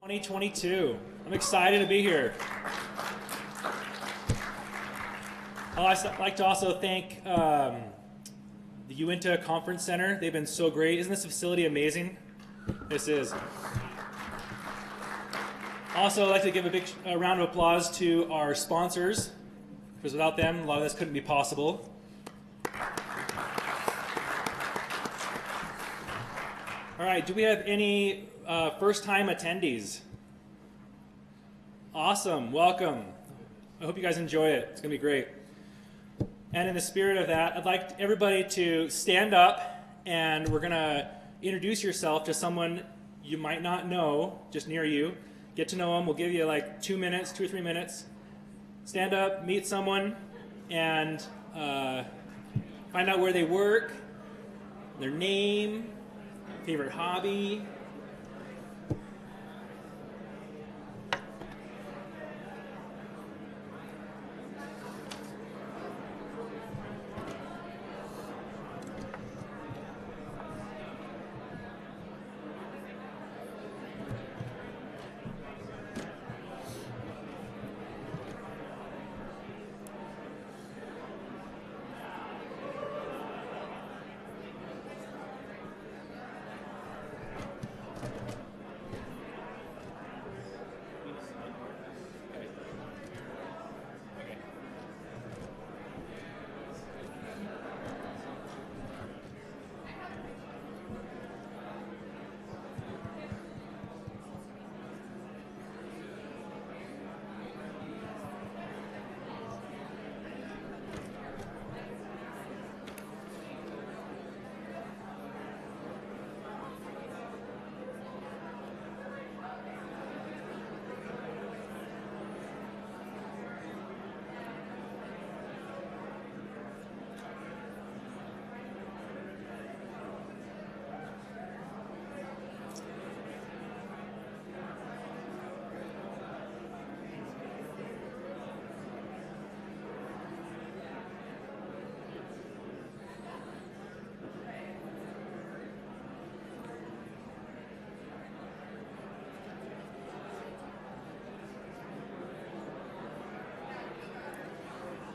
2022. I'm excited to be here. I'd like to also thank the Uinta Conference Center. They've been so great. Isn't this facility amazing? This is. Also, I'd like to give a big round of applause to our sponsors, because without them, a lot of this couldn't be possible. All right, do we have any first-time attendees? Awesome, welcome. I hope you guys enjoy it. It's gonna be great. And in the spirit of that, I'd like everybody to stand up, and we're gonna introduce yourself to someone you might not know, just near you. Get to know them. We'll give you like 2 minutes, 2 or 3 minutes. Stand up, meet someone, and find out where they work, their name, favorite hobby.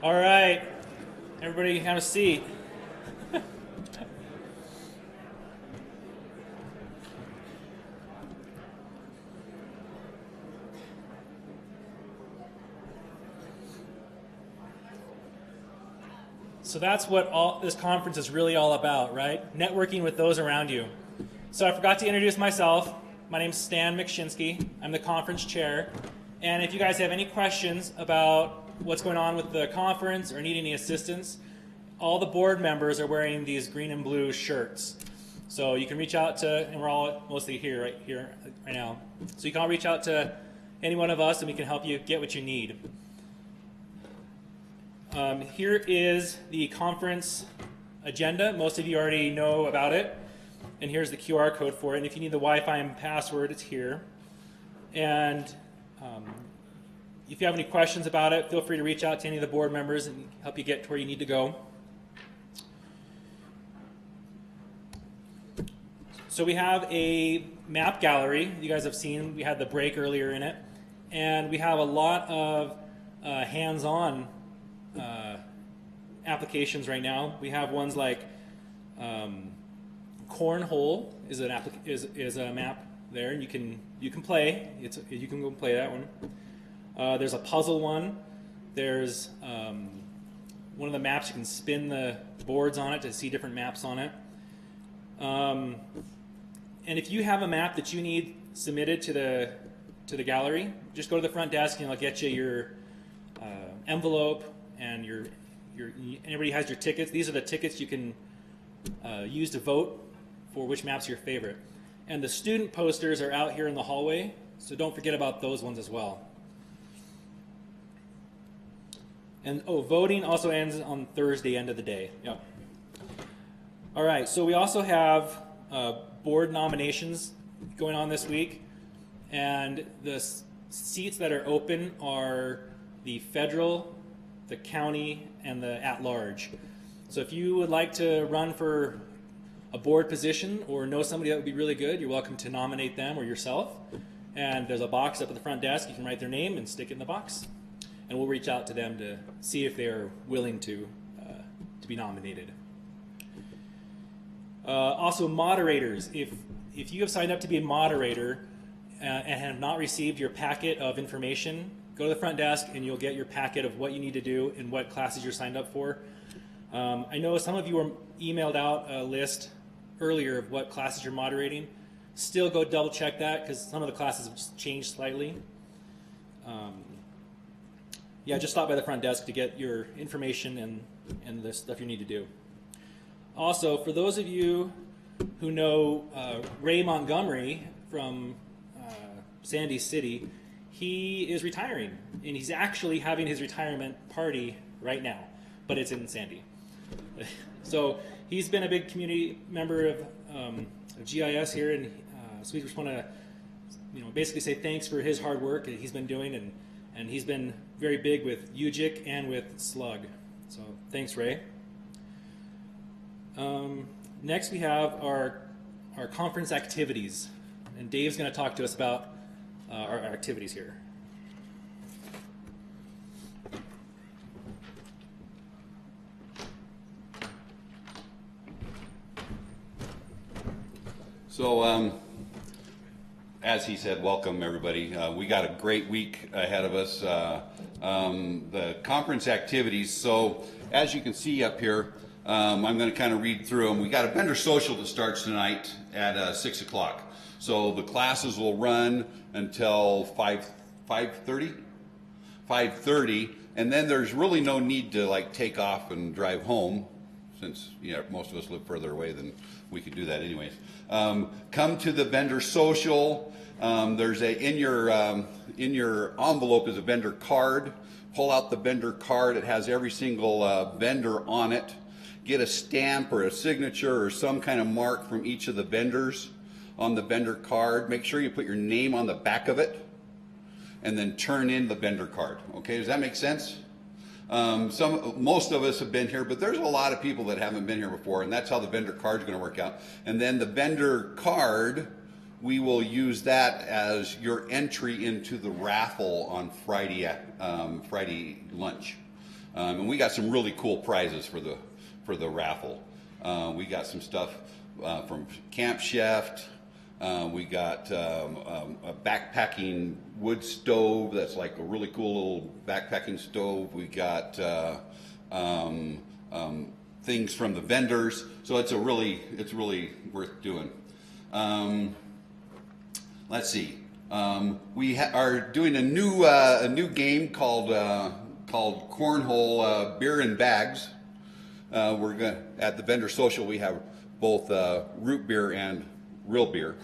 All right, everybody have a seat. So that's what this conference is really all about, right? Networking with those around you. So I forgot to introduce myself. My name's Stan McShinsky. I'm the conference chair. And if you guys have any questions about what's going on with the conference or need any assistance, all the board members are wearing these green and blue shirts. So you can reach out to, and we're all mostly here right now. So you can all reach out to any one of us and we can help you get what you need. Here is the conference agenda. Most of you already know about it. And here's the QR code for it. And if you need the Wi-Fi and password, it's here. And if you have any questions about it, feel free to reach out to any of the board members and help you get to where you need to go. So we have a map gallery. You guys have seen, we had the break earlier in it. And we have a lot of hands-on applications right now. We have ones like Cornhole is a map there, and you can play. You can go play that one. There's a puzzle one. There's one of the maps, you can spin the boards on it to see different maps on it. And if you have a map that you need submitted to the gallery, just go to the front desk and I'll get you your envelope, and everybody has your tickets. These are the tickets you can use to vote for which map's your favorite. And the student posters are out here in the hallway, so don't forget about those ones as well. And voting also ends on Thursday, end of the day. Yep. All right, so we also have board nominations going on this week, and the seats that are open are the federal, the county, and the at-large. So if you would like to run for a board position or know somebody that would be really good, you're welcome to nominate them or yourself. and there's a box up at the front desk. You can write their name and stick it in the box, and we'll reach out to them to see if they are willing to be nominated. Also, moderators. If you have signed up to be a moderator and have not received your packet of information, go to the front desk and you'll get your packet of what you need to do and what classes you're signed up for. I know some of you were emailed out a list earlier of what classes you're moderating. Still go double check that because some of the classes have just changed slightly. Yeah, just stop by the front desk to get your information and the stuff you need to do. Also, for those of you who know Ray Montgomery from Sandy City, he is retiring, and he's actually having his retirement party right now, but it's in Sandy. So he's been a big community member of GIS here, and so we just want to, basically say thanks for his hard work that he's been doing, and he's been very big with UGIC and with Slug. So thanks, Ray. Next we have our conference activities, and Dave's going to talk to us about our activities here. So, as he said, welcome everybody. We got a great week ahead of us. The conference activities, so as you can see up here, I'm going to kind of read through them. We got a vendor social that starts tonight at 6 o'clock. So the classes will run until 5:30, and then there's really no need to like take off and drive home, since most of us live further away than we could do that anyways. Come to the vendor social. There's in your envelope is a vendor card. Pull out the vendor card. It has every single vendor on it. Get a stamp or a signature or some kind of mark from each of the vendors on the vendor card. Make sure you put your name on the back of it, and then turn in the vendor card. Okay, does that make sense? Most of us have been here, but there's a lot of people that haven't been here before, and that's how the vendor card is going to work out. And then the vendor card, we will use that as your entry into the raffle on Friday lunch. And we got some really cool prizes for the raffle. We got some stuff from Camp Chef. We got a backpacking wood stove that's like a really cool little backpacking stove. We got things from the vendors, so it's really worth doing. Let's see. We are doing a new game called Cornhole Beer and Bags. At the vendor social we have both root beer and real beer,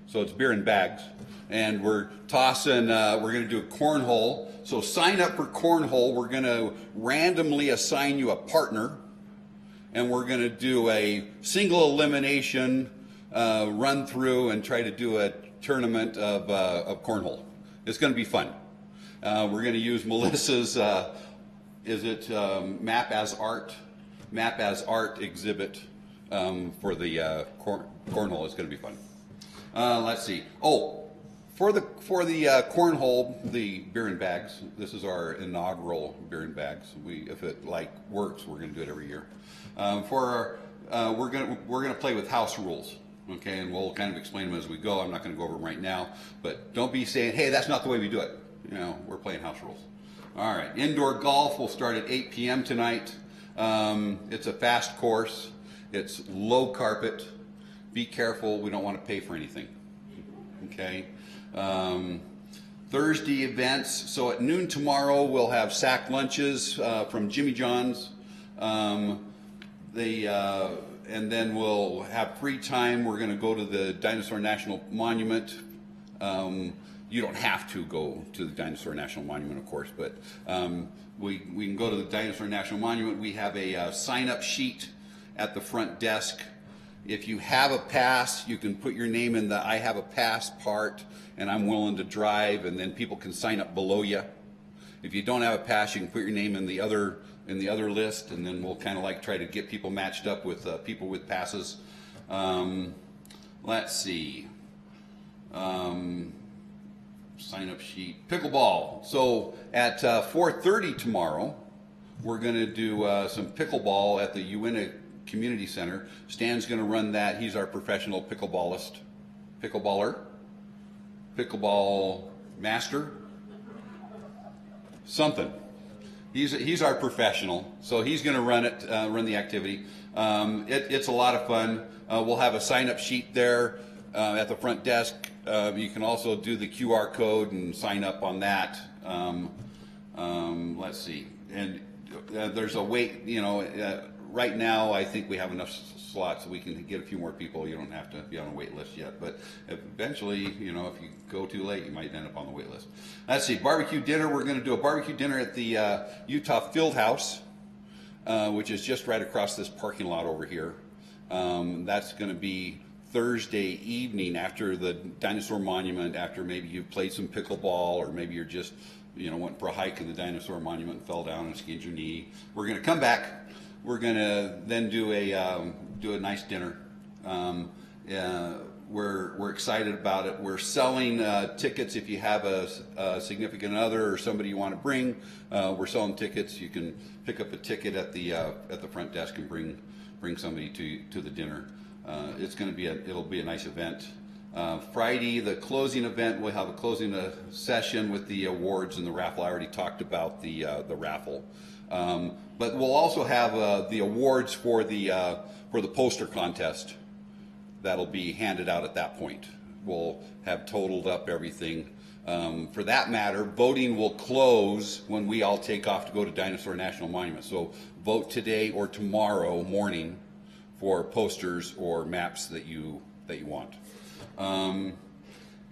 so it's beer in bags, and we're tossing. We're going to do a cornhole. So sign up for cornhole. We're going to randomly assign you a partner, and we're going to do a single elimination run through and try to do a tournament of cornhole. It's going to be fun. We're going to use Melissa's map as art exhibit for the cornhole. Is going to be fun. Let's see. Oh, for the cornhole, the beer and bags. This is our inaugural beer and bags. If it works, we're going to do it every year. We're going to play with house rules. Okay, and we'll kind of explain them as we go. I'm not going to go over them right now, but don't be saying, "Hey, that's not the way we do it." We're playing house rules. All right. Indoor golf will start at 8 p.m. tonight. It's a fast course. It's low carpet. Be careful. We don't want to pay for anything. Okay. Thursday events. So at noon tomorrow, we'll have sack lunches from Jimmy John's. And then we'll have free time. We're going to go to the Dinosaur National Monument. You don't have to go to the Dinosaur National Monument, of course, but we can go to the Dinosaur National Monument. We have a sign-up sheet at the front desk. If you have a pass, you can put your name in the I have a pass part, and I'm willing to drive, and then people can sign up below you. If you don't have a pass, you can put your name in the other list, and then we'll kind of try to get people matched up with people with passes. Let's see. sign-up sheet. Pickleball. So at 4:30 tomorrow, we're going to do some pickleball at the Uinta Community Center. Stan's going to run that. He's our professional pickleballer, pickleball master, something. He's our professional, so he's going to run it, run the activity. It's a lot of fun. We'll have a sign-up sheet there at the front desk. You can also do the QR code and sign up on that. Let's see, and there's a wait. Right now I think we have enough slots so we can get a few more people. You don't have to be on a wait list yet, but eventually, if you go too late, you might end up on the wait list. Let's see, barbecue dinner. We're going to do a barbecue dinner at the Utah Field House, which is just right across this parking lot over here. That's going to be Thursday evening after the dinosaur monument, after maybe you've played some pickleball, or maybe you're just went for a hike in the dinosaur monument and fell down and skinned your knee. We're going to come back. We're going to then do a nice dinner. We're excited about it. We're selling tickets. If you have a significant other or somebody you want to bring, we're selling tickets. You can pick up a ticket at the front desk and bring somebody to the dinner. It's going to be it'll be a nice event. Friday, the closing event, we'll have a closing session with the awards and the raffle. I already talked about the raffle. But we'll also have the awards for the poster contest. That'll be handed out at that point. We'll have totaled up everything. For that matter, voting will close when we all take off to go to Dinosaur National Monument. So vote today or tomorrow morning for posters or maps that you want. And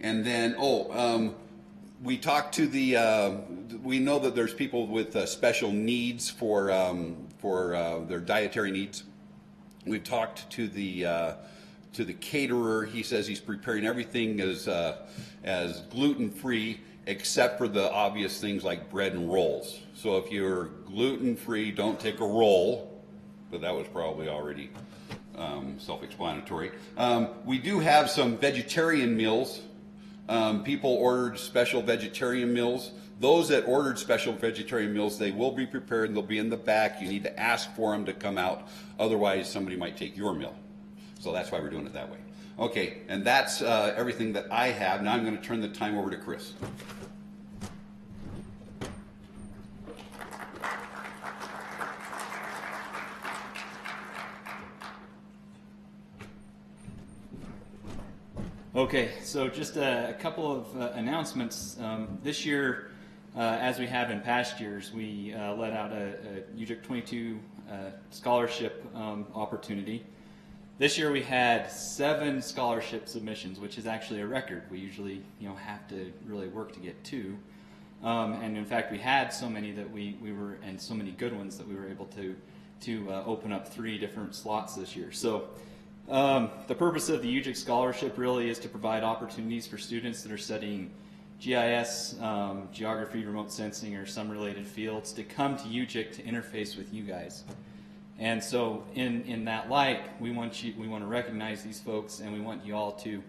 then, we talked to we know that there's people with special needs for their dietary needs. We've talked to the caterer. He says he's preparing everything as gluten-free, except for the obvious things like bread and rolls. So if you're gluten-free, don't take a roll, but that was probably already self-explanatory. We do have some vegetarian meals. People ordered special vegetarian meals. Those that ordered special vegetarian meals, they will be prepared and they'll be in the back. You need to ask for them to come out. Otherwise, somebody might take your meal. So that's why we're doing it that way. Okay, and that's everything that I have. Now I'm going to turn the time over to Chris. Okay, so just a couple of announcements. This year, as we have in past years, we let out a UJIC 22 scholarship opportunity. This year we had 7 scholarship submissions, which is actually a record. We usually have to really work to get 2. And in fact, we had so many that we were, and so many good ones that we were able to open up 3 different slots this year. So the purpose of the UJIC scholarship really is to provide opportunities for students that are studying GIS, geography, remote sensing, or some related fields to come to UJIC to interface with you guys. And so in that light, we want to recognize these folks, and we want you all to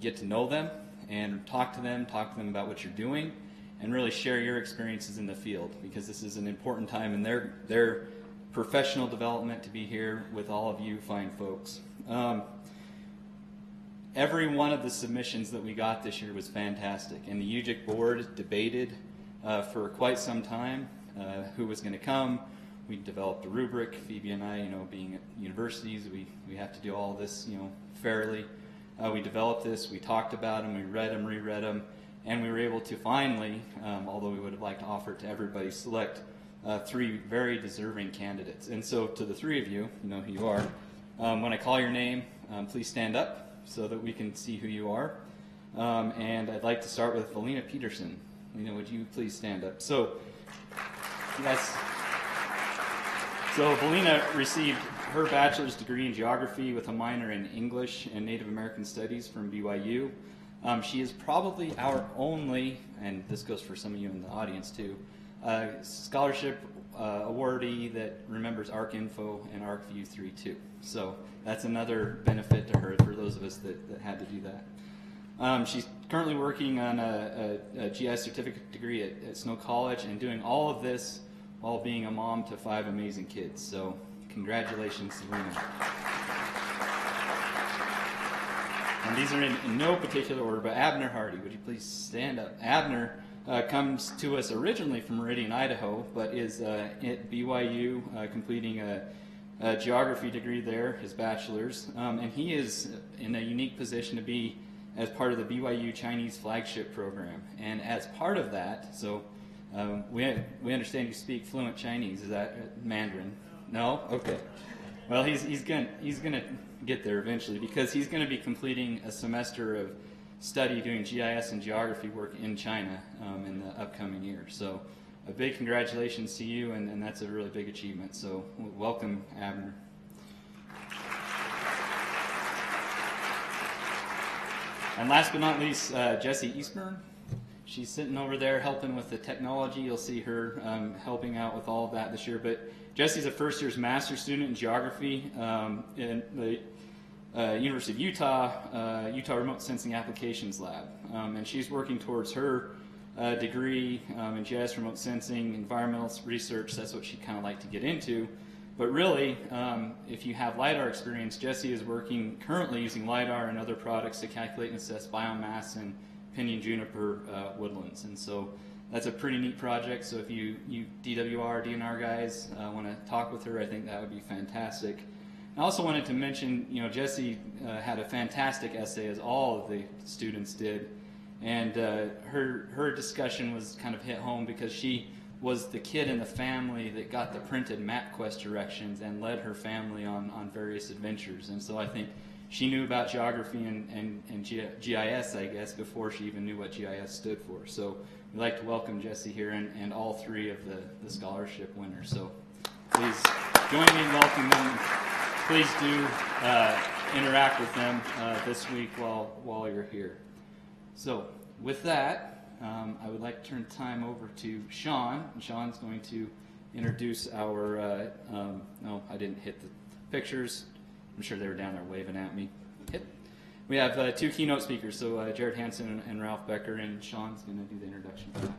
get to know them and talk to them about what you're doing, and really share your experiences in the field, because this is an important time in their professional development to be here with all of you fine folks. Every one of the submissions that we got this year was fantastic, and the UJIC board debated for quite some time who was going to come. We developed a rubric. Phoebe and I, being at universities, we have to do all this, fairly. We developed this. We talked about them. We read them, reread them, and we were able to finally, although we would have liked to offer it to everybody, select 3 very deserving candidates. And so, to the 3 of you, you know who you are. When I call your name, please stand up so that we can see who you are. And I'd like to start with Valina Peterson. Valina, would you please stand up? So, yes. So Valina received her bachelor's degree in geography with a minor in English and Native American Studies from BYU. She is probably our only, and this goes for some of you in the audience too, scholarship awardee that remembers ArcInfo and ArcView 3.2. So that's another benefit to her for those of us that had to do that. She's currently working on a GIS certificate degree at Snow College and doing all of this while being a mom to 5 amazing kids. So congratulations, Sabrina. And these are in no particular order, but Abner Hardy, would you please stand up? Abner comes to us originally from Meridian, Idaho, but is at BYU completing a geography degree there, his bachelor's, and he is in a unique position to be as part of the BYU Chinese flagship program. And as part of that, so we understand you speak fluent Chinese. Is that Mandarin? No? Okay. Well, he's gonna get there eventually, because he's going to be completing a semester of study doing GIS and geography work in China in the upcoming year. So a big congratulations to you, and that's a really big achievement. So welcome, Abner. And last but not least, Jessie Eastburn. She's sitting over there helping with the technology. You'll see her helping out with all of that this year. But Jessie's a first year's master's student in geography in the University of Utah, Utah Remote Sensing Applications Lab. And she's working towards her degree in GIS remote sensing, environmental research. That's what she'd kind of like to get into. But really, if you have LiDAR experience, Jessie is working currently using LiDAR and other products to calculate and assess biomass in pinyon juniper woodlands. And so that's a pretty neat project. So if you DWR, DNR guys want to talk with her, I think that would be fantastic. I also wanted to mention, Jessie had a fantastic essay, as all of the students did. And her discussion was kind of hit home because she was the kid in the family that got the printed MapQuest directions and led her family on various adventures. And so I think she knew about geography and GIS, I guess, before she even knew what GIS stood for. So we'd like to welcome Jessie here and all 3 of the scholarship winners. So please join me in welcoming them. Please do interact with them this week while you're here. So with that, I would like to turn time over to Sean. And Sean's going to introduce our, no, I didn't hit the pictures. I'm sure they were down there waving at me. We have 2 keynote speakers, so Jared Hansen and Ralph Becker, and Sean's going to do the introduction for that.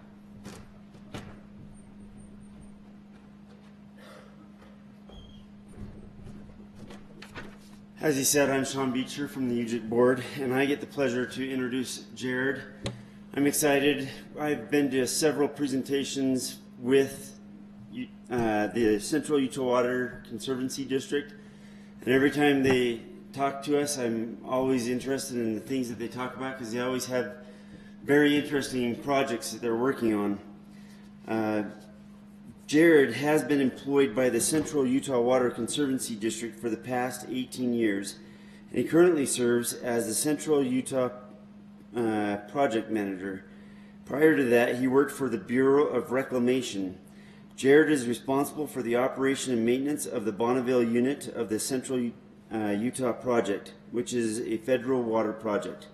As he said, I'm Sean Beecher from the UJIC board, and I get the pleasure to introduce Jared. I'm excited. I've been to several presentations with the Central Utah Water Conservancy District, and every time they talk to us, I'm always interested in the things that they talk about, because they always have very interesting projects that they're working on. Jared has been employed by the Central Utah Water Conservancy District for the past 18 years, and he currently serves as the Central Utah Project Manager. Prior to that, he worked for the Bureau of Reclamation. Jared is responsible for the operation and maintenance of the Bonneville unit of the Central Utah Project, which is a federal water project.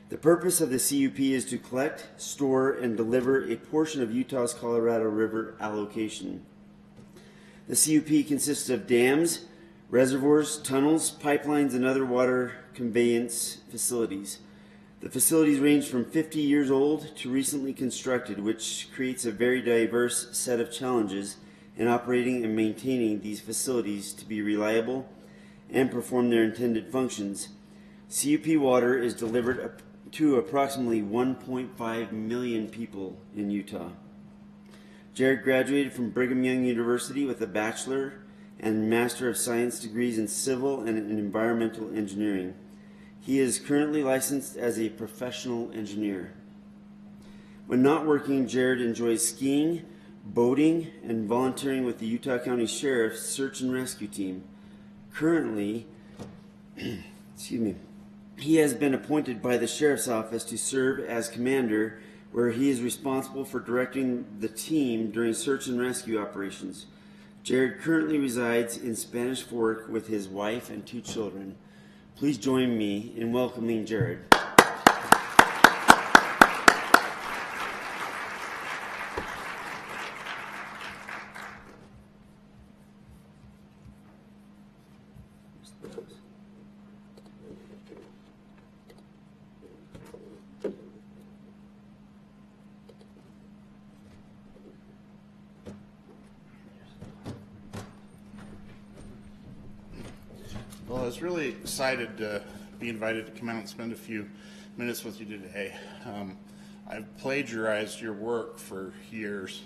The purpose of the CUP is to collect, store, and deliver a portion of Utah's Colorado River allocation. The CUP consists of dams, reservoirs, tunnels, pipelines, and other water conveyance facilities. The facilities range from 50 years old to recently constructed, which creates a very diverse set of challenges in operating and maintaining these facilities to be reliable and perform their intended functions. CUP water is delivered to approximately 1.5 million people in Utah. Jared graduated from Brigham Young University with a Bachelor and Master of Science degrees in Civil and Environmental Engineering. He is currently licensed as a professional engineer. When not working, Jared enjoys skiing, boating, and volunteering with the Utah County Sheriff's Search and Rescue Team. Currently, he has been appointed by the Sheriff's Office to serve as commander, where he is responsible for directing the team during search and rescue operations. Jared currently resides in Spanish Fork with his wife and 2 children. Please join me in welcoming Jared. Well, I was really excited to be invited to come out and spend a few minutes with you today. I've plagiarized your work for years,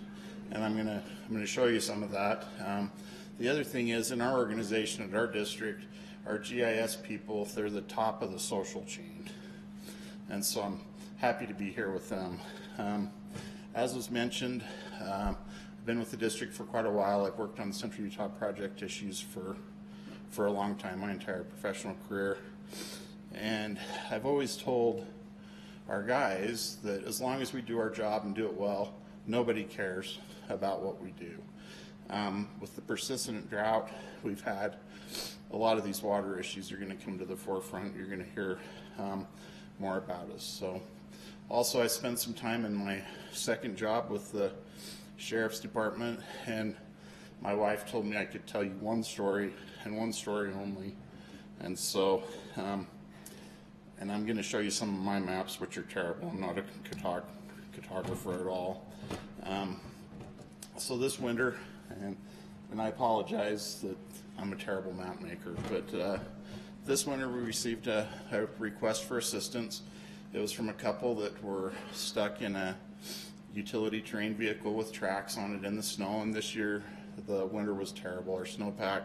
and I'm gonna show you some of that. The other thing is, in our organization, at our district, our GIS people, they're the top of the social chain, and so I'm happy to be here with them. As was mentioned, I've been with the district for quite a while. I've worked on Central Utah project issues for a long time, my entire professional career. And I've always told our guys that as long as we do our job and do it well, nobody cares about what we do. With the persistent drought we've had, a lot of these water issues are going to come to the forefront. You're going to hear more about us. So, also, I spent some time in my second job with the Sheriff's Department, and my wife told me I could tell you one story and one story only. And so, and I'm going to show you some of my maps, which are terrible. I'm not a cartographer at all. So this winter, and I apologize that I'm a terrible map maker, but this winter we received a request for assistance. It was from a couple that were stuck in a utility terrain vehicle with tracks on it in the snow, and this year the winter was terrible. Our snowpack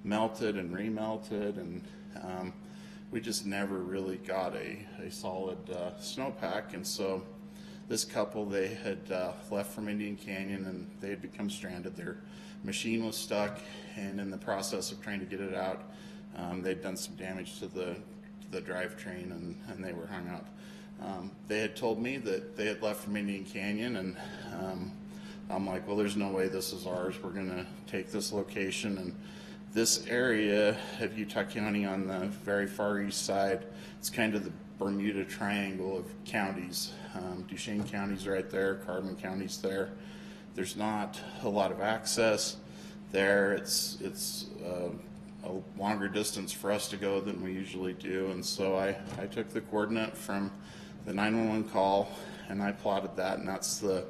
melted and remelted, and we just never really got a solid snowpack. And so this couple, they had left from Indian Canyon, and they had become stranded. Their machine was stuck, and in the process of trying to get it out, they'd done some damage to the drivetrain, and they were hung up. They had told me that they had left from Indian Canyon, and I'm like, well, there's no way this is ours. We're going to take this location. And this area of Utah County on the very far east side, it's kind of the Bermuda Triangle of counties. Duchesne County's right there, Carbon County's there. There's not a lot of access there. It's a longer distance for us to go than we usually do, and so I took the coordinate from the 911 call and I plotted that, and that's the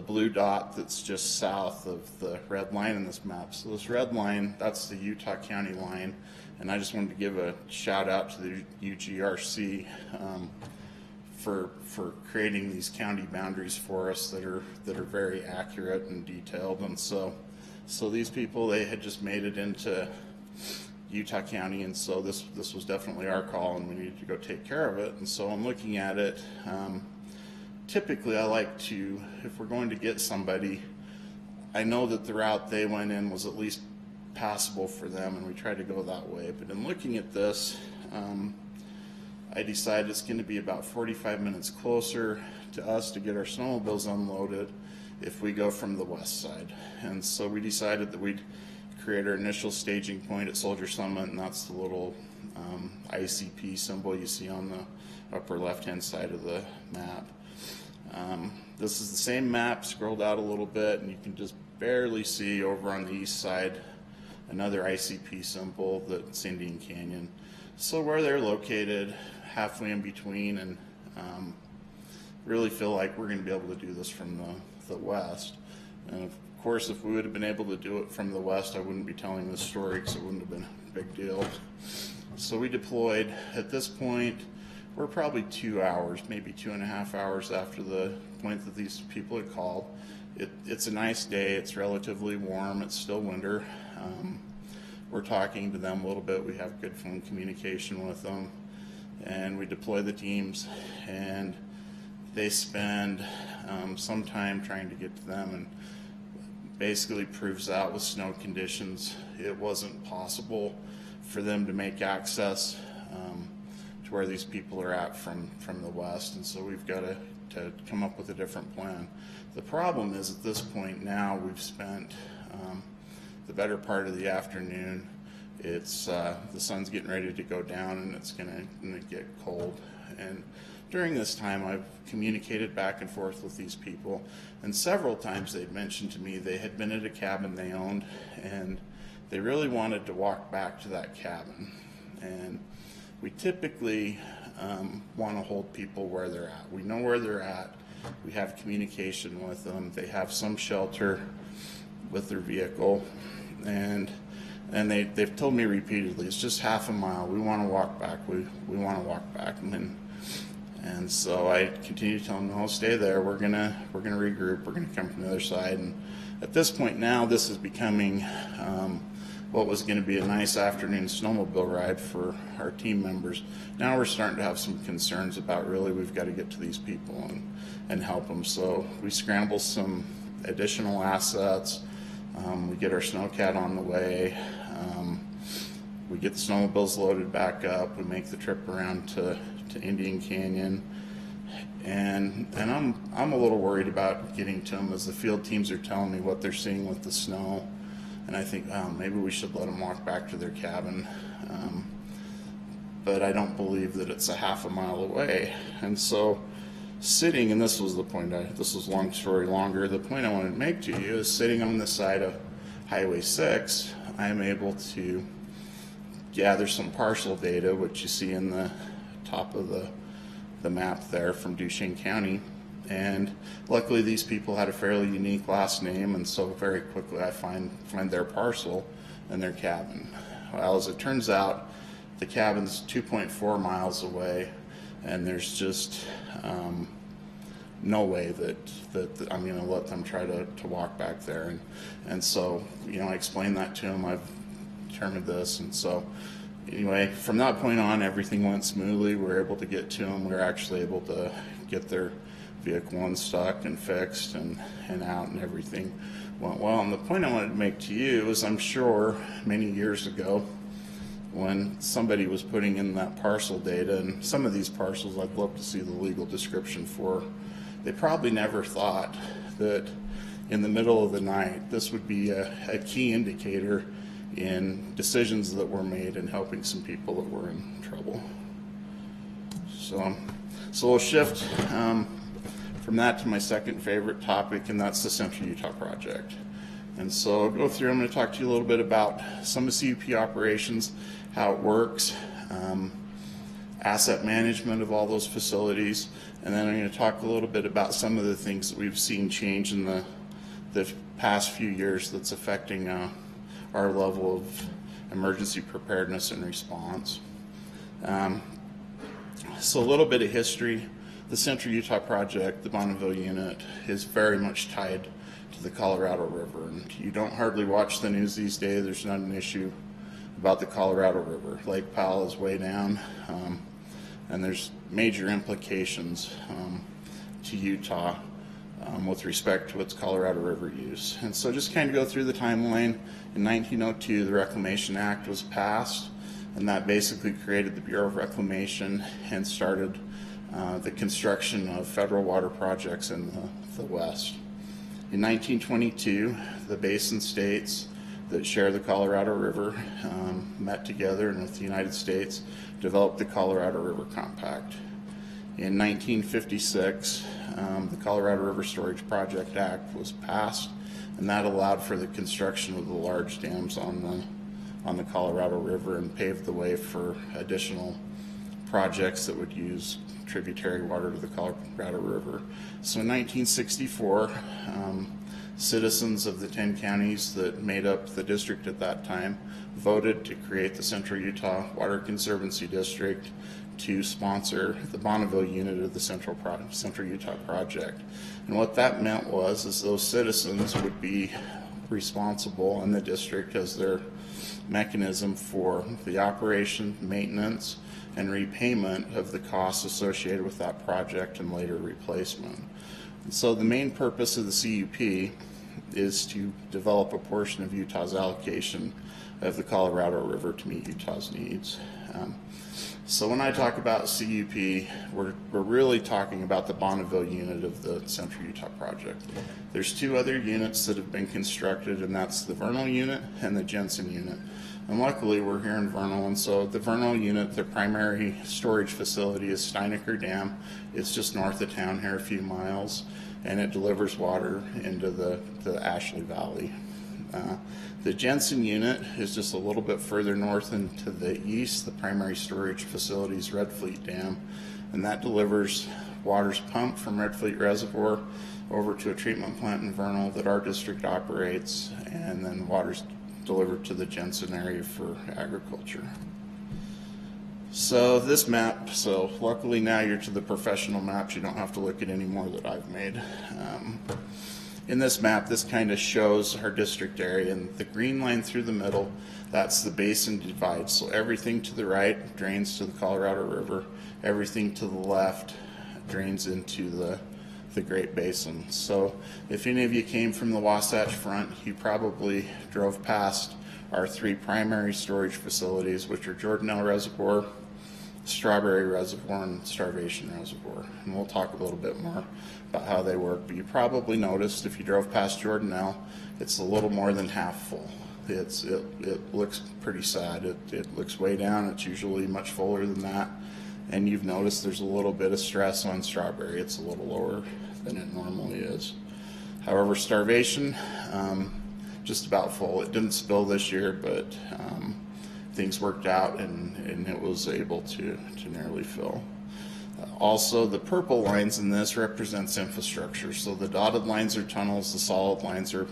blue dot that's just south of the red line in this map. So this red line, that's the Utah County line, and I just wanted to give a shout out to the UGRC for creating these county boundaries for us that are very accurate and detailed. And so these people, they had just made it into Utah County, and so this was definitely our call, and we needed to go take care of it. And so I'm looking at it. Typically, I like to, if we're going to get somebody, I know that the route they went in was at least passable for them, and we try to go that way. But in looking at this, I decided it's going to be about 45 minutes closer to us to get our snowmobiles unloaded if we go from the west side. And so we decided that we'd create our initial staging point at Soldier Summit, and that's the little ICP symbol you see on the upper left-hand side of the map. This is the same map scrolled out a little bit, and you can just barely see over on the east side another ICP symbol that's Indian Canyon. So where they're located, halfway in between, and really feel like we're going to be able to do this from the west. And of course, if we would have been able to do it from the west, I wouldn't be telling this story because it wouldn't have been a big deal. So we deployed. At this point, we're probably 2 hours, maybe 2.5 hours after the point that these people had called. It's a nice day. It's relatively warm. It's still winter. We're talking to them a little bit. We have good phone communication with them, and we deploy the teams, and they spend some time trying to get to them, and basically proves out with snow conditions it wasn't possible for them to make access to where these people are at from the west, and so we've got to come up with a different plan. The problem is, at this point now, we've spent the better part of the afternoon. It's the sun's getting ready to go down, and it's gonna get cold. And during this time, I've communicated back and forth with these people, and several times they'd mentioned to me they had been at a cabin they owned, and they really wanted to walk back to that cabin. And we typically want to hold people where they're at. We know where they're at. We have communication with them. They have some shelter with their vehicle, and And they've told me repeatedly, it's just half a mile. We want to walk back. We want to walk back. And so I continue to tell them, no, stay there. We're gonna regroup. We're gonna come from the other side. And at this point now, this is becoming what was going to be a nice afternoon snowmobile ride for our team members. Now we're starting to have some concerns about really we've got to get to these people and help them. So we scramble some additional assets. We get our snowcat on the way. We get the snowmobiles loaded back up. We make the trip around to Indian Canyon. And I'm a little worried about getting to them as the field teams are telling me what they're seeing with the snow. And I think, maybe we should let them walk back to their cabin. But I don't believe that it's a half a mile away. And so sitting, and this was the point, this was long story longer, the point I wanted to make to you is sitting on the side of Highway 6, I am able to gather some parcel data, which you see in the top of the map there from Duchesne County. And luckily these people had a fairly unique last name, and so very quickly I find their parcel and their cabin. Well, as it turns out, the cabin's 2.4 miles away, and there's just no way that I'm going to let them try to walk back there. And so, you know, I explained that to them. I've determined this, and so anyway, from that point on, everything went smoothly. We were able to get to them. We were actually able to get their vehicle unstuck and fixed and out, and everything went well. And the point I wanted to make to you is, I'm sure many years ago when somebody was putting in that parcel data, and some of these parcels I'd love to see the legal description for, they probably never thought that in the middle of the night this would be a key indicator in decisions that were made and helping some people that were in trouble. So we'll shift from that to my second favorite topic, and that's the Central Utah Project. And so I'll go through, I'm going to talk to you a little bit about some of CUP operations, how it works, asset management of all those facilities, and then I'm going to talk a little bit about some of the things that we've seen change in the past few years that's affecting our level of emergency preparedness and response. So a little bit of history. The Central Utah Project, the Bonneville Unit, is very much tied to the Colorado River. And you don't hardly watch the news these days. There's not an issue about the Colorado River. Lake Powell is way down, and there's major implications to Utah with respect to its Colorado River use. And so just kind of go through the timeline. In 1902, the Reclamation Act was passed, and that basically created the Bureau of Reclamation and started the construction of federal water projects in the West. In 1922, the Basin States that share the Colorado River met together and with the United States developed the Colorado River Compact. In 1956, the Colorado River Storage Project Act was passed, and that allowed for the construction of the large dams on the Colorado River and paved the way for additional projects that would use tributary water to the Colorado River. So in 1964, citizens of the 10 counties that made up the district at that time voted to create the Central Utah Water Conservancy District to sponsor the Bonneville Unit of the Central Utah Project. And what that meant is those citizens would be responsible in the district as their mechanism for the operation, maintenance, and repayment of the costs associated with that project and later replacement. And so the main purpose of the CUP is to develop a portion of Utah's allocation of the Colorado River to meet Utah's needs. So when I talk about CUP, we're really talking about the Bonneville Unit of the Central Utah Project. There's two other units that have been constructed, and that's the Vernal Unit and the Hansen Unit. And luckily we're here in Vernal, and so the Vernal Unit, their primary storage facility is Steinecker Dam. It's just north of town here, a few miles, and it delivers water into the Ashley Valley. The Hansen Unit is just a little bit further north and to the east. The primary storage facility is Red Fleet Dam, and that delivers water's pumped from Red Fleet Reservoir over to a treatment plant in Vernal that our district operates, and then water's delivered to the Jensen area for agriculture. So this map, so luckily now you're to the professional maps, you don't have to look at any more that I've made. In this map, this kind of shows our district area, and the green line through the middle, that's the basin divide. So everything to the right drains to the Colorado River, everything to the left drains into the Great Basin. So if any of you came from the Wasatch front, you probably drove past our three primary storage facilities, which are Jordanelle Reservoir, Strawberry Reservoir, and Starvation Reservoir. And we'll talk a little bit more about how they work. But you probably noticed if you drove past Jordanelle, it's a little more than half full. It looks pretty sad. It looks way down. It's usually much fuller than that. And you've noticed there's a little bit of stress on Strawberry. It's a little lower than it normally is. However, Starvation, just about full. It didn't spill this year, but things worked out and it was able to nearly fill. Also, the purple lines in this represents infrastructure. So the dotted lines are tunnels, the solid lines are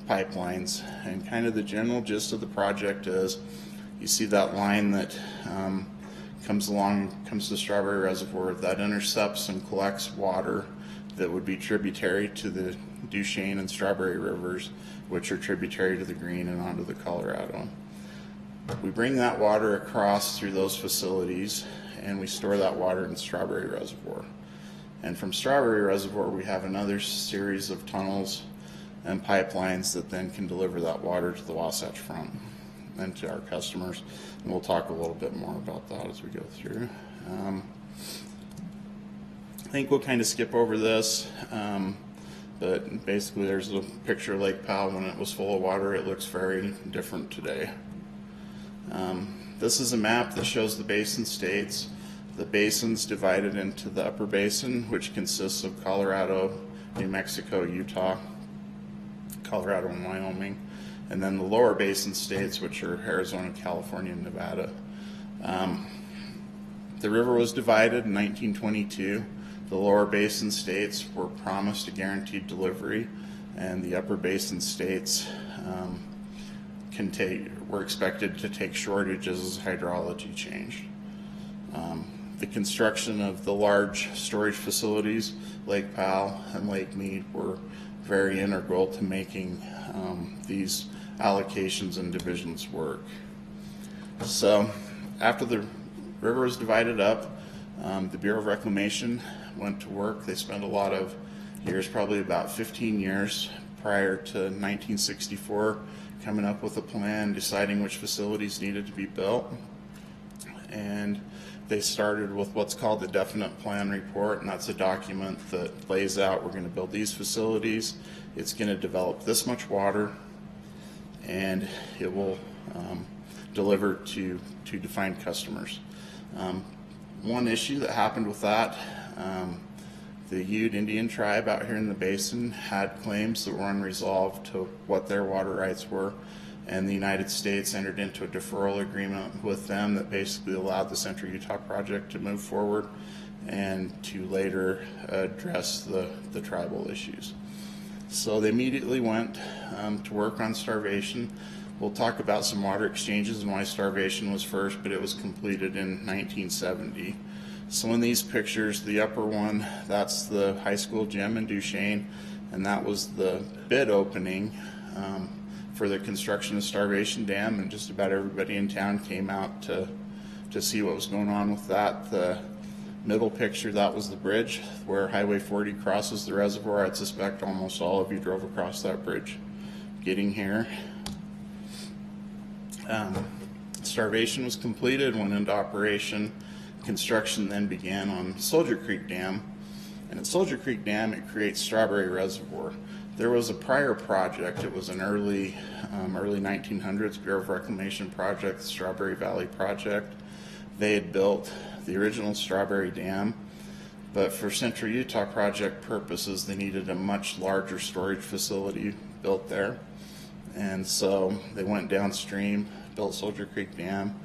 pipelines, and kind of the general gist of the project is you see that line that comes to Strawberry Reservoir that intercepts and collects water that would be tributary to the Duchesne and Strawberry rivers, which are tributary to the Green and onto the Colorado. We bring that water across through those facilities and we store that water in Strawberry Reservoir. And from Strawberry Reservoir we have another series of tunnels and pipelines that then can deliver that water to the Wasatch front and to our customers. And we'll talk a little bit more about that as we go through. I think we'll kind of skip over this, but basically there's a picture of Lake Powell when it was full of water. It looks very different today. This is a map that shows the Basin States. The basin's divided into the Upper Basin, which consists of Colorado, New Mexico, Utah, Colorado, and Wyoming, and then the Lower Basin States, which are Arizona, California, and Nevada. The river was divided in 1922. The Lower Basin States were promised a guaranteed delivery, and the Upper Basin States were expected to take shortages as hydrology changed. The construction of the large storage facilities, Lake Powell and Lake Mead, were very integral to making these allocations and divisions work. So after the river was divided up, the Bureau of Reclamation went to work. They spent a lot of years, probably about 15 years prior to 1964, coming up with a plan, deciding which facilities needed to be built. And they started with what's called the Definite Plan Report, and that's a document that lays out, we're going to build these facilities, it's going to develop this much water, and it will deliver to defined customers. One issue that happened with that, the Ute Indian tribe out here in the basin had claims that were unresolved to what their water rights were, and the United States entered into a deferral agreement with them that basically allowed the Central Utah project to move forward and to later address the tribal issues. So they immediately went to work on Starvation. We'll talk about some water exchanges and why Starvation was first, but it was completed in 1970. So in these pictures, the upper one, that's the high school gym in Duchesne, and that was the bid opening for the construction of Starvation Dam, and just about everybody in town came out to see what was going on with that. The middle picture, that was the bridge where Highway 40 crosses the reservoir. I'd suspect almost all of you drove across that bridge getting here. Starvation was completed, went into operation. Construction then began on Soldier Creek Dam, and at Soldier Creek Dam it creates Strawberry Reservoir. There was a prior project, it was an early 1900s Bureau of Reclamation project, the Strawberry Valley Project. They had built the original Strawberry Dam, but for Central Utah project purposes they needed a much larger storage facility built there, and so they went downstream, built Soldier Creek Dam.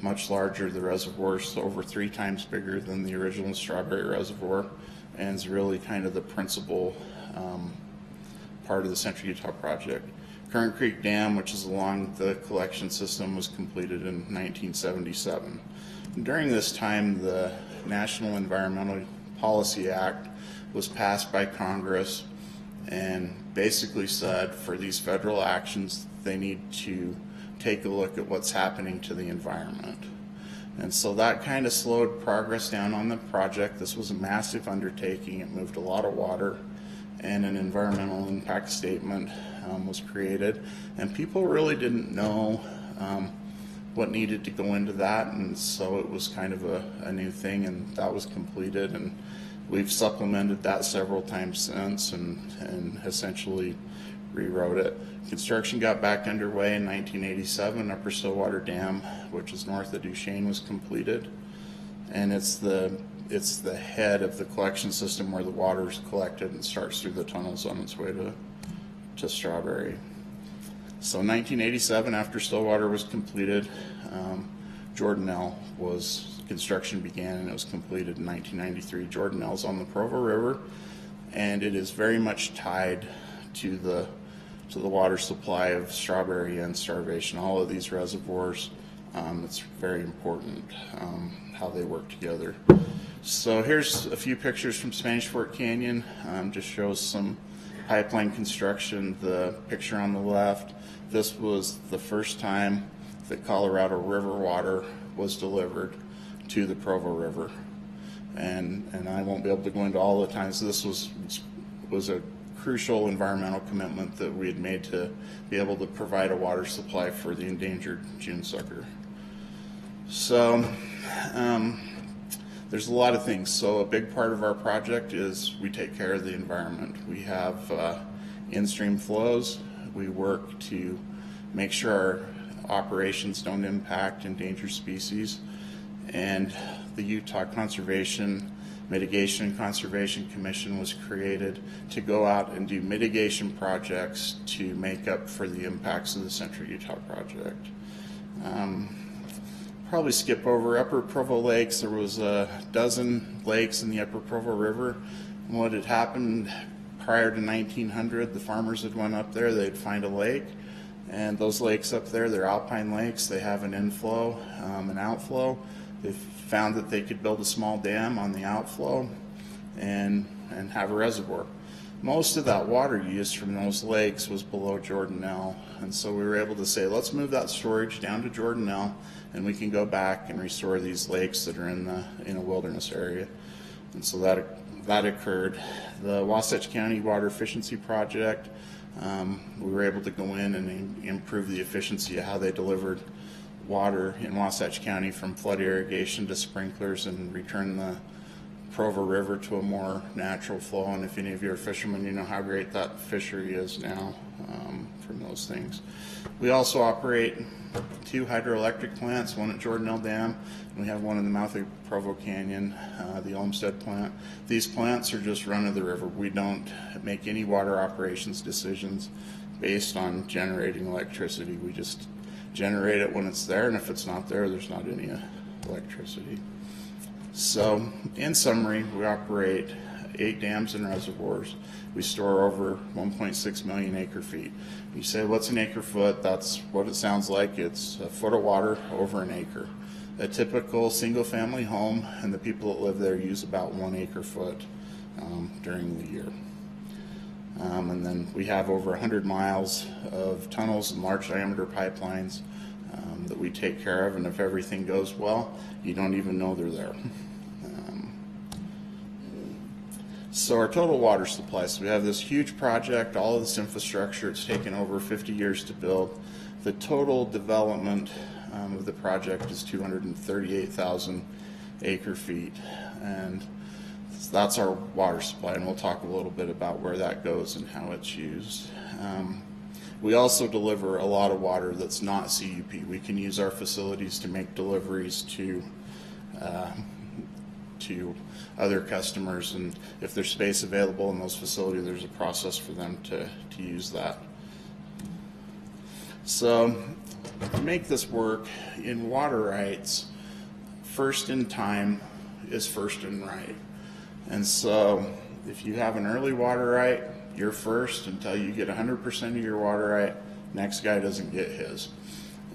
Much larger. The reservoir is over 3 times bigger than the original Strawberry Reservoir, and is really kind of the principal part of the Central Utah project. Current Creek Dam, which is along the collection system, was completed in 1977. During this time, the National Environmental Policy Act was passed by Congress and basically said for these federal actions, they need to take a look at what's happening to the environment. And so that kind of slowed progress down on the project. This was a massive undertaking. It moved a lot of water, and an environmental impact statement was created. And people really didn't know what needed to go into that, and so it was kind of a new thing, and that was completed. And we've supplemented that several times since and essentially rewrote it. Construction got back underway in 1987. Upper Stillwater Dam, which is north of Duchesne, was completed, and it's the head of the collection system where the water is collected and starts through the tunnels on its way to Strawberry. So in 1987, after Stillwater was completed, Jordanelle construction began, and it was completed in 1993. Jordanelle's on the Provo River, and it is very much tied to the water supply of Strawberry and Starvation. All of these reservoirs, it's very important how they work together. So here's a few pictures from Spanish Fork Canyon. Just shows some pipeline construction. The picture on the left, this was the first time that Colorado River water was delivered to the Provo River. And I won't be able to go into all the times. This was a crucial environmental commitment that we had made to be able to provide a water supply for the endangered Junesucker. So there's a lot of things. So a big part of our project is we take care of the environment. We have in-stream flows. We work to make sure our operations don't impact endangered species. And the Utah Mitigation and Conservation Commission was created to go out and do mitigation projects to make up for the impacts of the Central Utah project. Probably skip over Upper Provo Lakes. There was a dozen lakes in the Upper Provo River. And what had happened prior to 1900, the farmers had went up there, they'd find a lake, and those lakes up there, they're alpine lakes, they have an inflow, an outflow. They found that they could build a small dam on the outflow and have a reservoir. Most of that water used from those lakes was below Jordanelle, and so we were able to say, let's move that storage down to Jordanelle, and we can go back and restore these lakes that are in a wilderness area. And so that occurred. The Wasatch County Water Efficiency Project, we were able to go in and improve the efficiency of how they delivered water in Wasatch County from flood irrigation to sprinklers and return the Provo River to a more natural flow. And if any of you are fishermen, you know how great that fishery is now from those things. We also operate 2 hydroelectric plants, one at Jordanelle Dam, and we have one in the mouth of Provo Canyon, the Olmsted plant. These plants are just run of the river. We don't make any water operations decisions based on generating electricity. We just generate it when it's there, and if it's not there, there's not any electricity. So in summary, we operate 8 dams and reservoirs. We store over 1.6 million acre feet. You say, what's an acre foot? That's what it sounds like. It's a foot of water over an acre. A typical single family home and the people that live there use about 1 acre foot during the year. And then we have over 100 miles of tunnels and large diameter pipelines that we take care of, and if everything goes well, you don't even know they're there. So our total water supply, so we have this huge project, all of this infrastructure, it's taken over 50 years to build. The total development of the project is 238,000 acre feet, and that's our water supply, and we'll talk a little bit about where that goes and how it's used. We also deliver a lot of water that's not CUP. We can use our facilities to make deliveries to other customers, and if there's space available in those facilities, there's a process for them to use that. So to make this work, in water rights, first in time is first in right. And so if you have an early water right, you're first until you get 100% of your water right, next guy doesn't get his.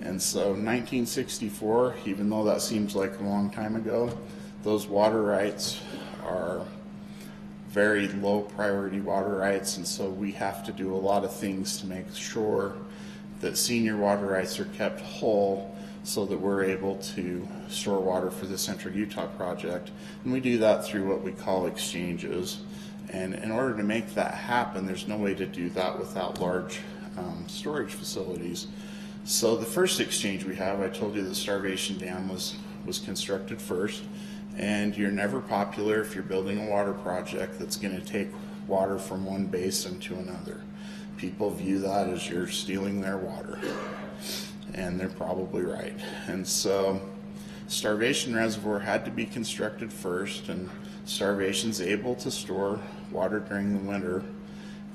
And so 1964, even though that seems like a long time ago, those water rights are very low priority water rights, and so we have to do a lot of things to make sure that senior water rights are kept whole so that we're able to store water for the Central Utah project. And we do that through what we call exchanges. And in order to make that happen, there's no way to do that without large storage facilities. So the first exchange we have, I told you the Starvation Dam was constructed first, and you're never popular if you're building a water project that's going to take water from one basin to another. People view that as you're stealing their water, and they're probably right. And so Starvation Reservoir had to be constructed first, and Starvation's able to store water during the winter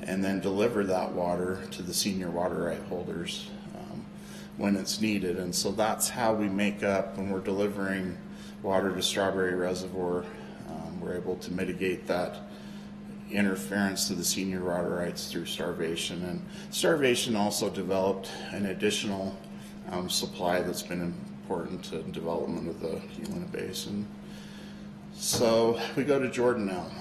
and then deliver that water to the senior water right holders when it's needed. And so that's how we make up when we're delivering water to Strawberry Reservoir. We're able to mitigate that interference to the senior water rights through Starvation. And Starvation also developed an additional supply that's been important to development of the Helena Basin. So we go to Jordanelle.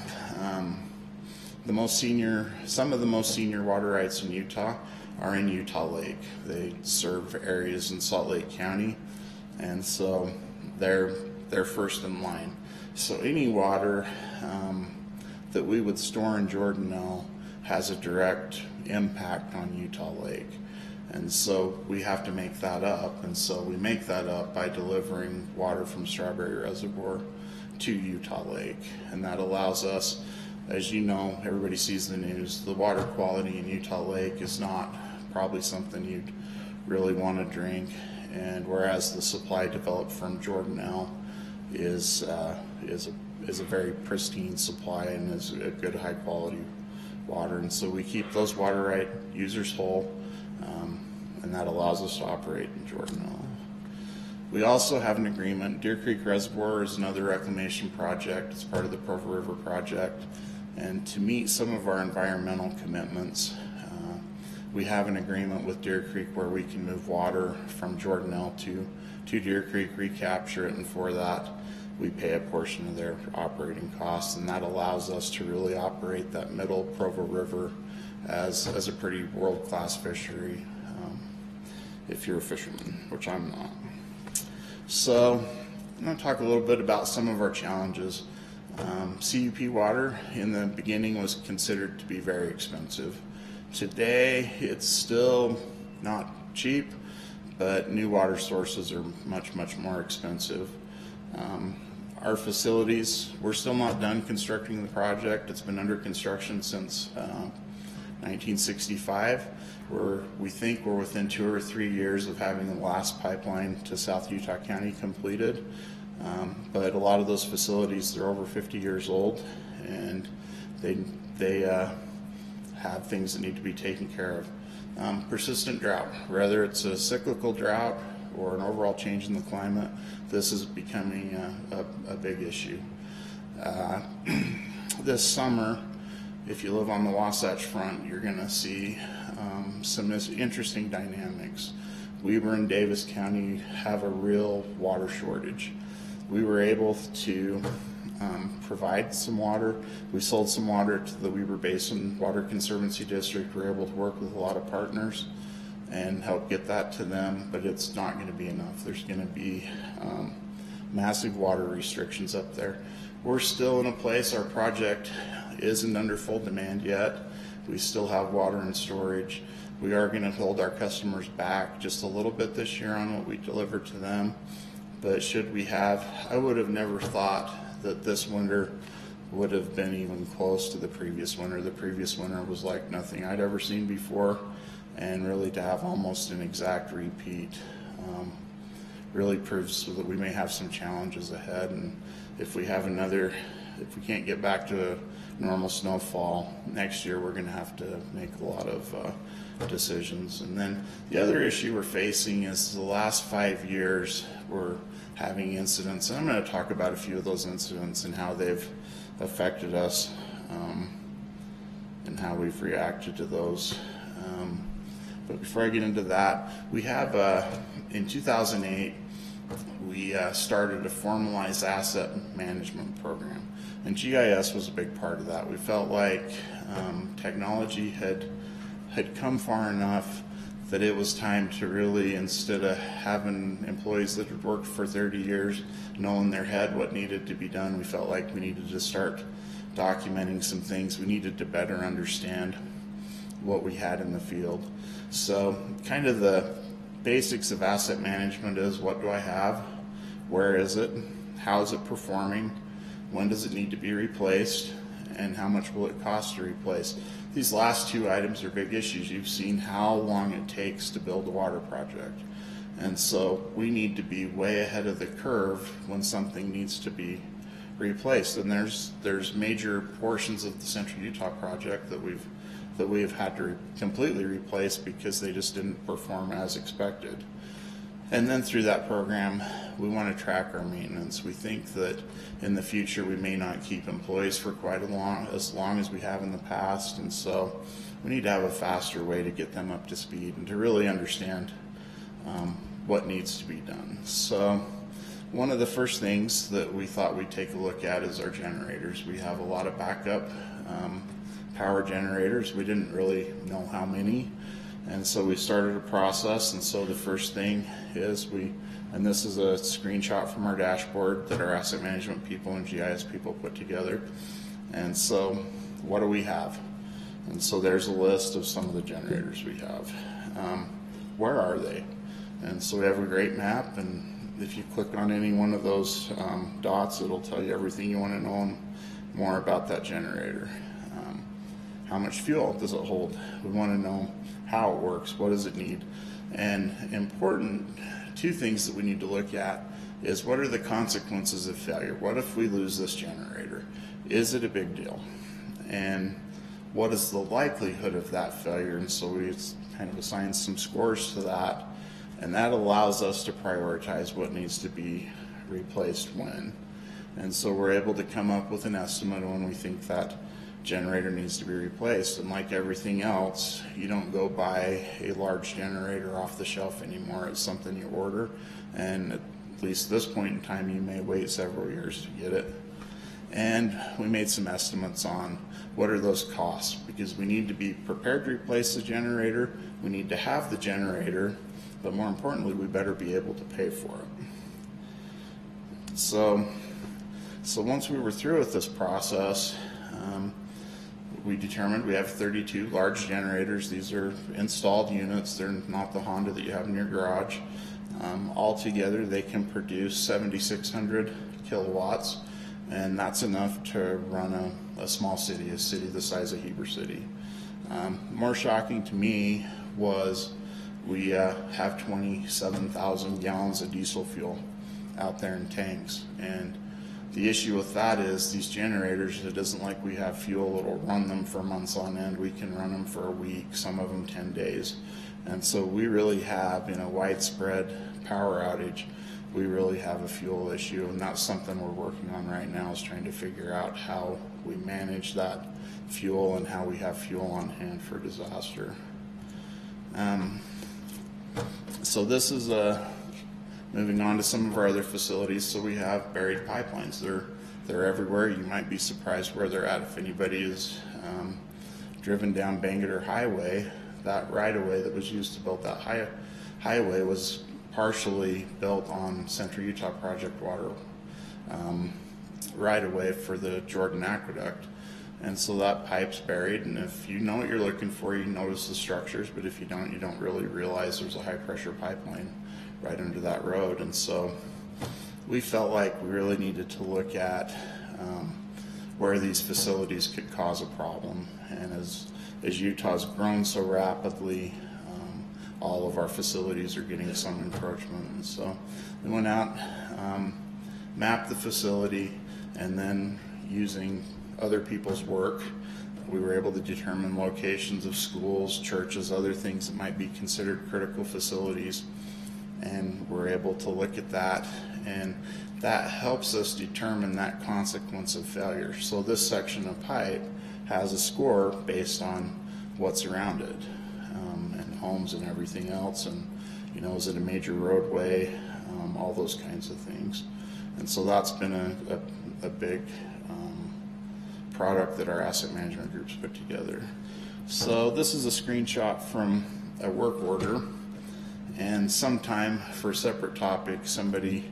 Some of the most senior water rights in Utah are in Utah Lake. They serve areas in Salt Lake County, and so they're first in line. So any water that we would store in Jordanelle has a direct impact on Utah Lake. And so we have to make that up. And so we make that up by delivering water from Strawberry Reservoir to Utah Lake. And that allows us, as you know, everybody sees the news, the water quality in Utah Lake is not probably something you'd really want to drink. And whereas the supply developed from Jordanelle is a very pristine supply and is a good high quality water. And so we keep those water right users whole, and that allows us to operate in Jordanelle. We also have an agreement. Deer Creek Reservoir is another reclamation project. It's part of the Provo River project. And to meet some of our environmental commitments, we have an agreement with Deer Creek where we can move water from Jordanelle to Deer Creek, recapture it, and for that we pay a portion of their operating costs, and that allows us to really operate that middle Provo River as a pretty world-class fishery, if you're a fisherman, which I'm not. So I'm going to talk a little bit about some of our challenges. CUP water in the beginning was considered to be very expensive. Today it's still not cheap, but new water sources are much, much more expensive. Our facilities, we're still not done constructing the project. It's been under construction since 1965. We think we're within 2 or 3 years of having the last pipeline to South Utah County completed. But a lot of those facilities, they're over 50 years old, and they have things that need to be taken care of. Persistent drought, whether it's a cyclical drought or an overall change in the climate, this is becoming a big issue. This summer, if you live on the Wasatch Front, you're going to see some interesting dynamics. Weber and Davis County have a real water shortage. We were able to provide some water. We sold some water to the Weber Basin Water Conservancy District. We were able to work with a lot of partners and help get that to them, but it's not going to be enough. There's going to be massive water restrictions up there. We're still in a place, our project isn't under full demand yet. We still have water in storage. We are going to hold our customers back just a little bit this year on what we deliver to them. But should we have, I would have never thought that this winter would have been even close to the previous winter. The previous winter was like nothing I'd ever seen before, and really to have almost an exact repeat really proves that we may have some challenges ahead. And if we can't get back to a normal snowfall next year, we're going to have to make a lot of decisions. And then the other issue we're facing is the last 5 years we're having incidents, and I'm going to talk about a few of those incidents and how they've affected us and how we've reacted to those. But before I get into that, we have, in 2008, we started a formalized asset management program. And GIS was a big part of that. We felt like technology had come far enough that it was time to really, instead of having employees that had worked for 30 years know in their head what needed to be done, we felt like we needed to start documenting some things. We needed to better understand what we had in the field. So kind of the basics of asset management is, what do I have? Where is it? How is it performing? When does it need to be replaced? And how much will it cost to replace? These last two items are big issues. You've seen how long it takes to build a water project. And so we need to be way ahead of the curve when something needs to be replaced. And there's major portions of the Central Utah project that we've had to completely replace because they just didn't perform as expected. And then through that program, we want to track our maintenance. We think that in the future we may not keep employees for quite as long as we have in the past, and so we need to have a faster way to get them up to speed and to really understand what needs to be done. So one of the first things that we thought we'd take a look at is our generators. We have a lot of backup power generators. We didn't really know how many. And so we started a process, and so the first thing is and this is a screenshot from our dashboard that our asset management people and GIS people put together. And so what do we have? And so there's a list of some of the generators we have. Where are they? And so we have a great map, and if you click on any one of those dots, it'll tell you everything you want to know more about that generator. How much fuel does it hold? We want to know how it works, what does it need? And important, two things that we need to look at is, what are the consequences of failure? What if we lose this generator? Is it a big deal? And what is the likelihood of that failure? And so we kind of assign some scores to that, and that allows us to prioritize what needs to be replaced when. And so we're able to come up with an estimate when we think that generator needs to be replaced. And like everything else, you don't go buy a large generator off the shelf anymore. It's something you order, and at least at this point in time you may wait several years to get it. And we made some estimates on what are those costs, because we need to be prepared to replace the generator, we need to have the generator, but more importantly we better be able to pay for it. So once we were through with this process, we determined we have 32 large generators. These are installed units. They're not the Honda that you have in your garage. Altogether, they can produce 7,600 kilowatts, and that's enough to run a small city, a city the size of Heber City. More shocking to me was we have 27,000 gallons of diesel fuel out there in tanks, and the issue with that is these generators, it isn't like we have fuel that'll run them for months on end. We can run them for a week, some of them 10 days. And so we really have, in a widespread power outage, we really have a fuel issue, and that's something we're working on right now, is trying to figure out how we manage that fuel and how we have fuel on hand for disaster. So this is moving on to some of our other facilities. So we have buried pipelines. They're everywhere. You might be surprised where they're at. If anybody is driven down Bangerter Highway, that right-of-way that was used to build that highway was partially built on Central Utah Project water right-of-way for the Jordan Aqueduct. And so that pipe's buried, and if you know what you're looking for, you notice the structures, but if you don't really realize there's a high-pressure pipeline right under that road. And so we felt like we really needed to look at where these facilities could cause a problem. And as Utah's grown so rapidly, all of our facilities are getting some encroachment. And so we went out, mapped the facility, and then using other people's work, we were able to determine locations of schools, churches, other things that might be considered critical facilities. And we're able to look at that, and that helps us determine that consequence of failure. So this section of pipe has a score based on what's around it, and homes and everything else, and you know, is it a major roadway, all those kinds of things. And so that's been a big product that our asset management groups put together. So this is a screenshot from a work order, and sometime for a separate topic somebody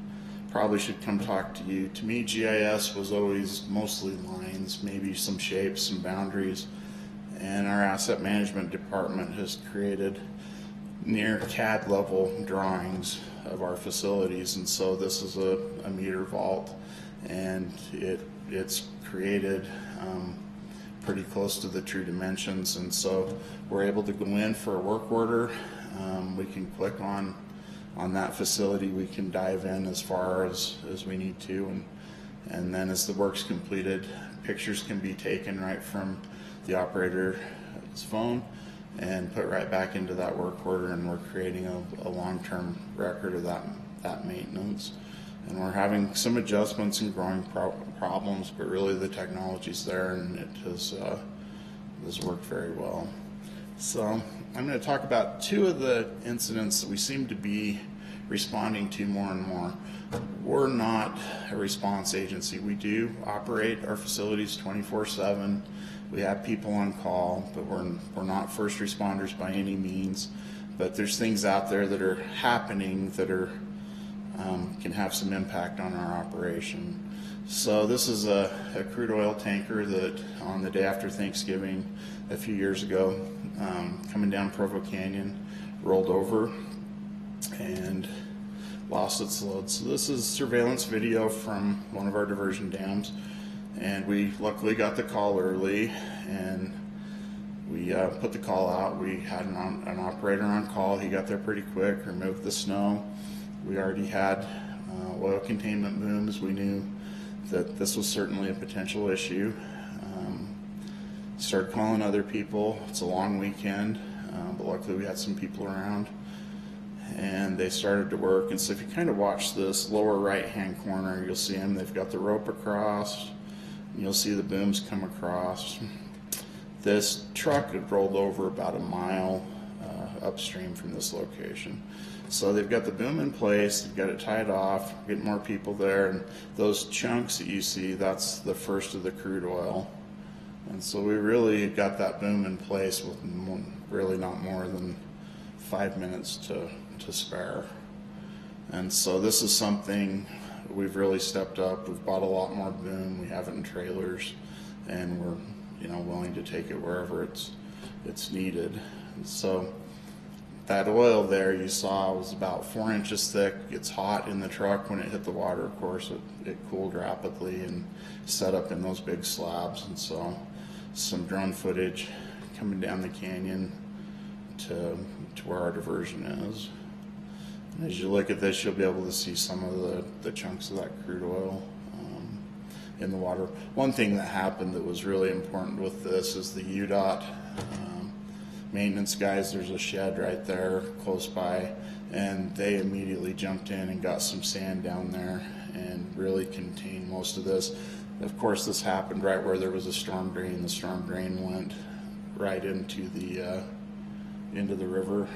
probably should come talk to you. To me, GIS was always mostly lines, maybe some shapes, some boundaries, and our asset management department has created near CAD level drawings of our facilities. And so this is a meter vault, and it's created pretty close to the true dimensions. And so we're able to go in for a work order. We can click on that facility. We can dive in as far as we need to, and then as the work's completed, pictures can be taken right from the operator's phone and put right back into that work order, and we're creating a long-term record of that maintenance. And we're having some adjustments and growing problems, but really the technology's there, and it has worked very well. So I'm going to talk about two of the incidents that we seem to be responding to more and more. We're not a response agency. We do operate our facilities 24/7. We have people on call, but we're not first responders by any means. But there's things out there that are happening that are can have some impact on our operation. So this is a crude oil tanker that on the day after Thanksgiving a few years ago, coming down Provo Canyon, rolled over and lost its load. So this is surveillance video from one of our diversion dams, and we luckily got the call early, and we put the call out. We had an operator on call. He got there pretty quick, removed the snow. We already had oil containment booms. We knew that this was certainly a potential issue. Started calling other people. It's a long weekend, but luckily we had some people around, and they started to work. And so if you kind of watch this lower right hand corner, you'll see them. They've got the rope across, and you'll see the booms come across. This truck had rolled over about a mile upstream from this location. So they've got the boom in place, they've got it tied off, get more people there, and those chunks that you see, that's the first of the crude oil. And so we really got that boom in place with really not more than 5 minutes to spare. And so this is something we've really stepped up. We've bought a lot more boom. We have it in trailers, and we're willing to take it wherever it's needed. And so that oil there you saw was about 4 inches thick. It's hot in the truck. When it hit the water, of course, it cooled rapidly and set up in those big slabs. And so some drone footage coming down the canyon to where our diversion is. And as you look at this, you'll be able to see some of the chunks of that crude oil in the water. One thing that happened that was really important with this is the UDOT maintenance guys. There's a shed right there close by, and they immediately jumped in and got some sand down there and really contained most of this. Of course, this happened right where there was a storm drain. The storm drain went right into the river,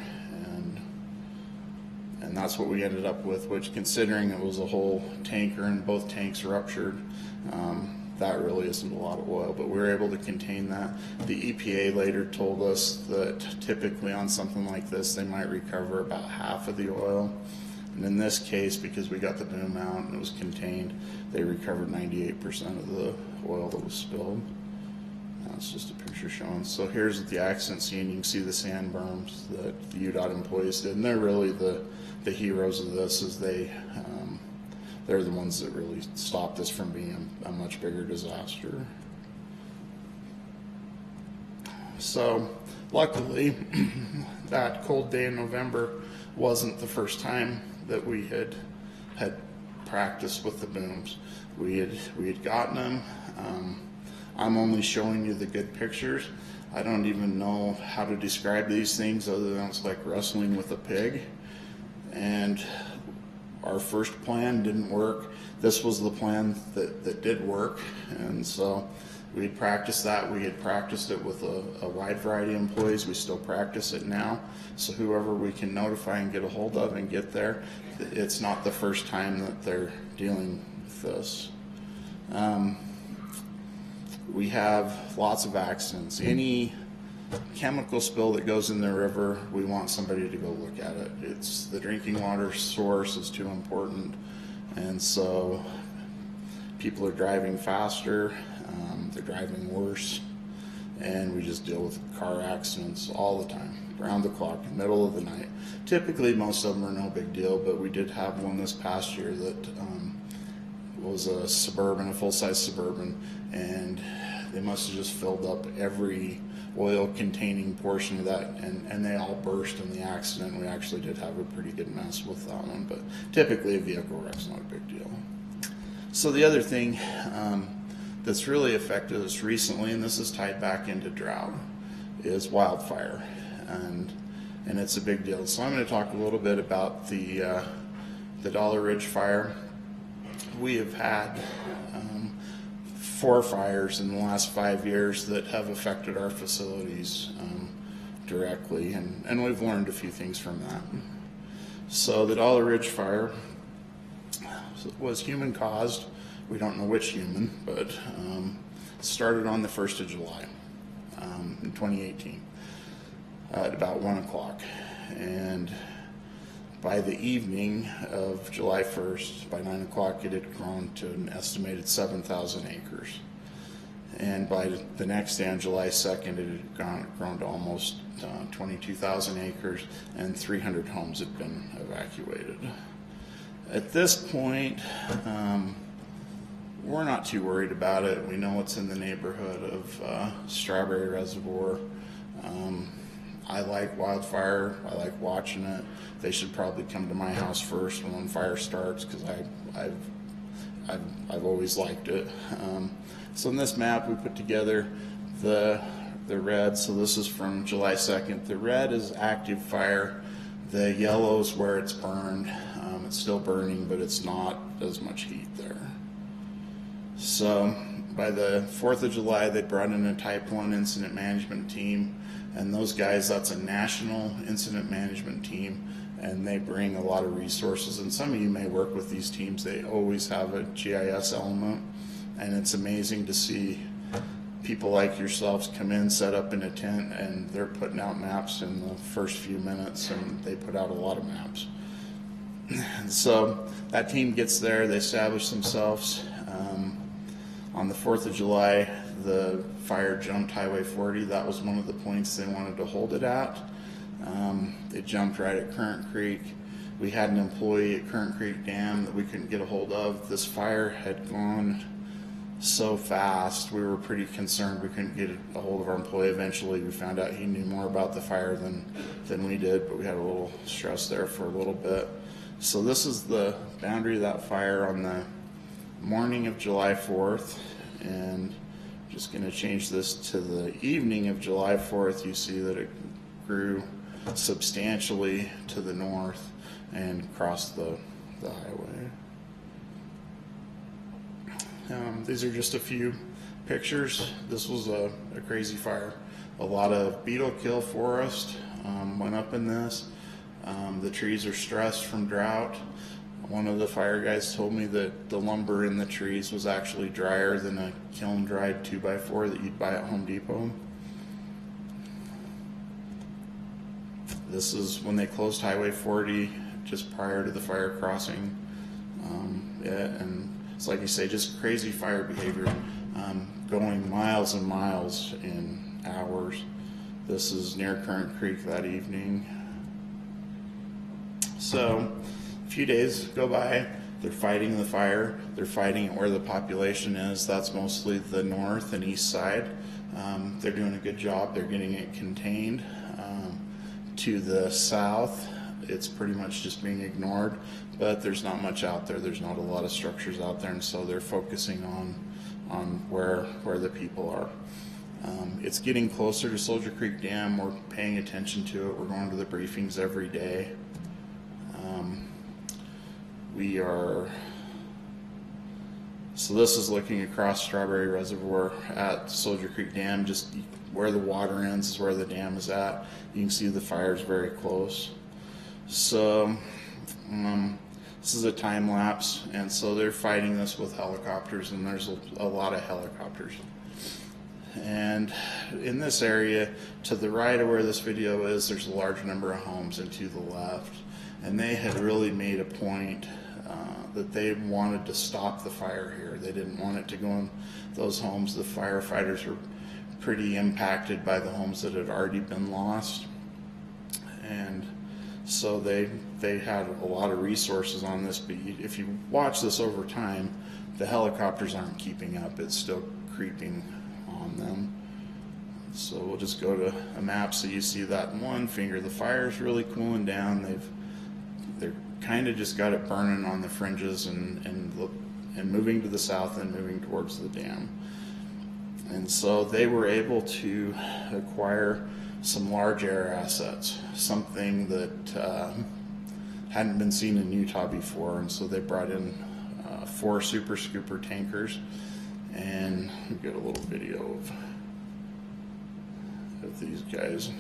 and that's what we ended up with, which, considering it was a whole tanker and both tanks ruptured, that really isn't a lot of oil, but we were able to contain that. The EPA later told us that typically on something like this, they might recover about half of the oil. And in this case, because we got the boom out and it was contained, they recovered 98% of the oil that was spilled. That's just a picture showing. So here's the accident scene. You can see the sand berms that the UDOT employees did, and they're really the heroes of this, as they're the ones that really stopped this from being a much bigger disaster. So luckily, that cold day in November wasn't the first time that we had practiced with the booms. We had gotten them. I'm only showing you the good pictures. I don't even know how to describe these things other than it's like wrestling with a pig. And our first plan didn't work. This was the plan that did work. And so We had practiced that. We had practiced it with a wide variety of employees. We still practice it now. So whoever we can notify and get a hold of and get there, it's not the first time that they're dealing with this. We have lots of accidents. Any chemical spill that goes in the river, we want somebody to go look at it. It's the drinking water source is too important, and so people are driving faster, they're driving worse, and we just deal with car accidents all the time, around the clock, middle of the night. Typically, most of them are no big deal, but we did have one this past year that was a Suburban, a full-size Suburban, and they must have just filled up every oil-containing portion of that, and they all burst in the accident. We actually did have a pretty good mess with that one, but typically a vehicle wreck's not a big deal. So the other thing that's really affected us recently, and this is tied back into drought, is wildfire, and it's a big deal. So I'm going to talk a little bit about the Dollar Ridge fire. We have had 4 fires in the last 5 years that have affected our facilities directly, and we've learned a few things from that. So the Dollar Ridge fire was human caused. We don't know which human, but started on the 1st of July in 2018 at about 1 o'clock. And by the evening of July 1st, by 9 o'clock, it had grown to an estimated 7,000 acres. And by the next day, on July 2nd, it had grown to almost 22,000 acres, and 300 homes had been evacuated. At this point, we're not too worried about it. We know it's in the neighborhood of Strawberry Reservoir. I like Wildfire. I like watching it. They should probably come to my house first when fire starts, because I've always liked it. So in this map we put together the red. So this is from July 2nd. The red is active fire. The yellow is where it's burned. It's still burning, but it's not as much heat there. So by the 4th of July, they brought in a Type 1 incident management team, and those guys, that's a national incident management team, and they bring a lot of resources. And some of you may work with these teams. They always have a GIS element, and it's amazing to see people like yourselves come in, set up in a tent, and they're putting out maps in the first few minutes, and they put out a lot of maps. So that team gets there, they establish themselves. On the 4th of July, the fire jumped Highway 40. That was one of the points they wanted to hold it at. They jumped right at Current Creek. We had an employee at Current Creek Dam that we couldn't get a hold of. This fire had gone so fast, we were pretty concerned we couldn't get a hold of our employee. Eventually we found out he knew more about the fire than we did, but we had a little stress there for a little bit. So this is the boundary of that fire on the morning of July 4th, and just going to change this to the evening of July 4th. You see that it grew substantially to the north and crossed the highway. These are just a few pictures. This was a crazy fire. A lot of beetle kill forest went up in this. The trees are stressed from drought. One of the fire guys told me that the lumber in the trees was actually drier than a kiln dried 2x4 that you'd buy at Home Depot. This is when they closed Highway 40 just prior to the fire crossing. And it's like you say, just crazy fire behavior, going miles and miles in hours. This is near Current Creek that evening. So a few days go by, they're fighting the fire, they're fighting it where the population is. That's mostly the north and east side. They're doing a good job, they're getting it contained. To the south, it's pretty much just being ignored, but there's not much out there. There's not a lot of structures out there, and so they're focusing on where the people are. It's getting closer to Soldier Creek Dam. We're paying attention to it. We're going to the briefings every day. We are So this is looking across Strawberry Reservoir at Soldier Creek Dam. Just where the water ends is where the dam is at. You can see the fire's very close. So this is a time lapse, and so they're fighting this with helicopters, and there's a lot of helicopters. And in this area, to the right of where this video is, there's a large number of homes, and to the left. And they had really made a point that they wanted to stop the fire here. They didn't want it to go in those homes. The firefighters were pretty impacted by the homes that had already been lost. And so they had a lot of resources on this, but if you watch this over time, the helicopters aren't keeping up. It's still creeping on them. So we'll just go to a map so you see that in one finger. The fire's really cooling down. They're kind of just got it burning on the fringes and moving to the south and moving towards the dam. And so they were able to acquire some large air assets, something that hadn't been seen in Utah before. And so they brought in 4 Super Scooper tankers, and we get a little video of these guys.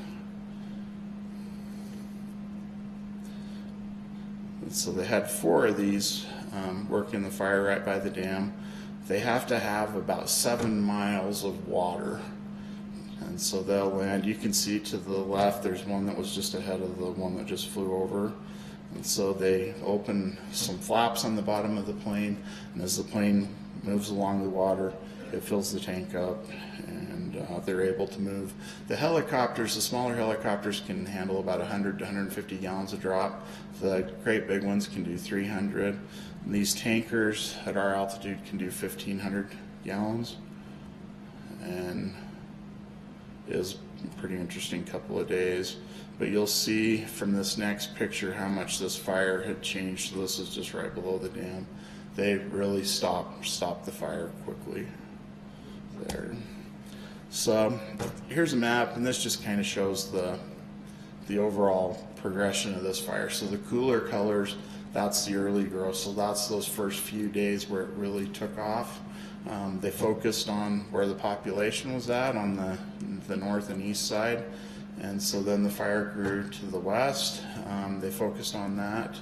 And so they had 4 of these working the fire right by the dam. They have to have about 7 miles of water, and so they'll land. You can see to the left there's one that was just ahead of the one that just flew over. And so they open some flaps on the bottom of the plane, and as the plane moves along the water, it fills the tank up, and they're able to move. The helicopters, the smaller helicopters, can handle about 100 to 150 gallons a drop. The great big ones can do 300. And these tankers at our altitude can do 1,500 gallons, and it was a pretty interesting couple of days. But you'll see from this next picture how much this fire had changed. So this is just right below the dam. They really stopped the fire quickly there. So here's a map, and this just kind of shows the overall progression of this fire. So the cooler colors, that's the early growth. So that's those first few days where it really took off. They focused on where the population was at on the north and east side. And so then the fire grew to the west. They focused on that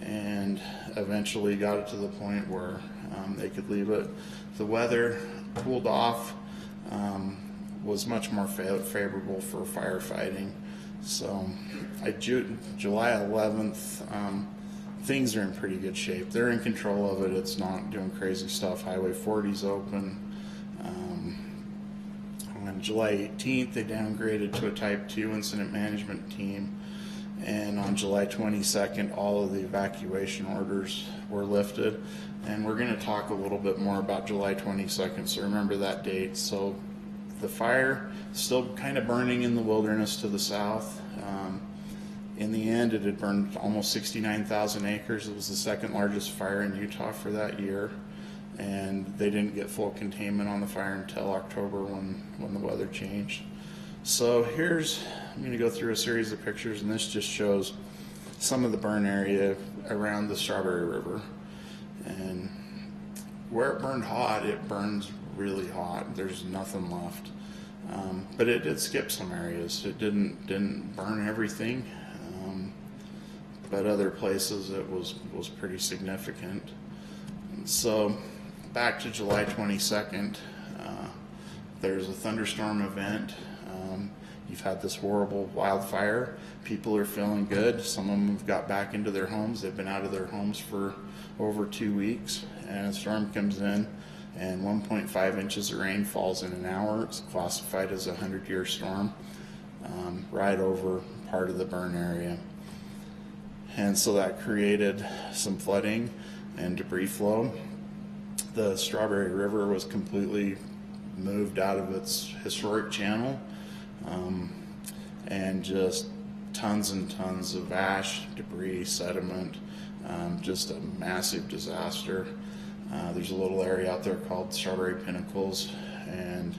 and eventually got it to the point where they could leave it. The weather cooled off, was much more favorable for firefighting. So July 11th, things are in pretty good shape. They're in control of it. It's not doing crazy stuff. Highway 40's open. On July 18th, they downgraded to a Type 2 incident management team. And on July 22nd, all of the evacuation orders were lifted. And we're going to talk a little bit more about July 22nd, so remember that date. So the fire still kind of burning in the wilderness to the south. In the end, it had burned almost 69,000 acres. It was the second largest fire in Utah for that year. And they didn't get full containment on the fire until October when the weather changed. So I'm going to go through a series of pictures, and this just shows some of the burn area around the Strawberry River. And where it burned hot, it burns really hot. There's nothing left. But it did skip some areas. It didn't burn everything, but other places it was pretty significant. And so back to July 22nd, there's a thunderstorm event. You've had this horrible wildfire. People are feeling good. Some of them have got back into their homes. They've been out of their homes for over 2 weeks, and a storm comes in, and 1.5 inches of rain falls in an hour. It's classified as a 100-year storm, right over part of the burn area. And so that created some flooding and debris flow. The Strawberry River was completely moved out of its historic channel, and just tons and tons of ash, debris, sediment, just a massive disaster. There's a little area out there called Strawberry Pinnacles, and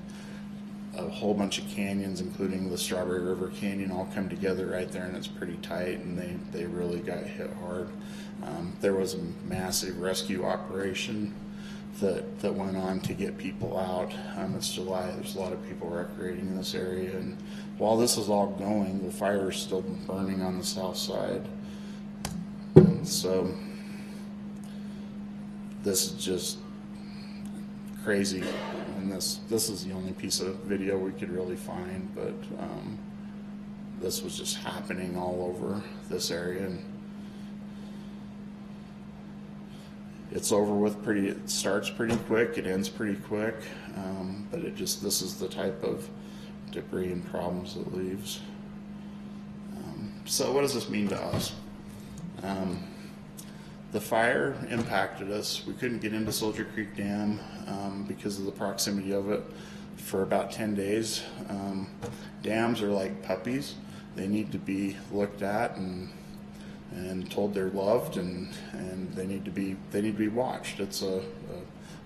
a whole bunch of canyons, including the Strawberry River Canyon, all come together right there, and it's pretty tight, and they really got hit hard. There was a massive rescue operation that went on to get people out. It's July. There's a lot of people recreating in this area, and while this is all going, the fire is still burning on the south side. So this is just crazy, and this is the only piece of video we could really find, but this was just happening all over this area. And it's over with it starts pretty quick, it ends pretty quick, but this is the type of debris and problems it leaves. So what does this mean to us? The fire impacted us. We couldn't get into Soldier Creek Dam because of the proximity of it for about 10 days. Dams are like puppies. They need to be looked at and told they're loved, and they need to be watched. It's a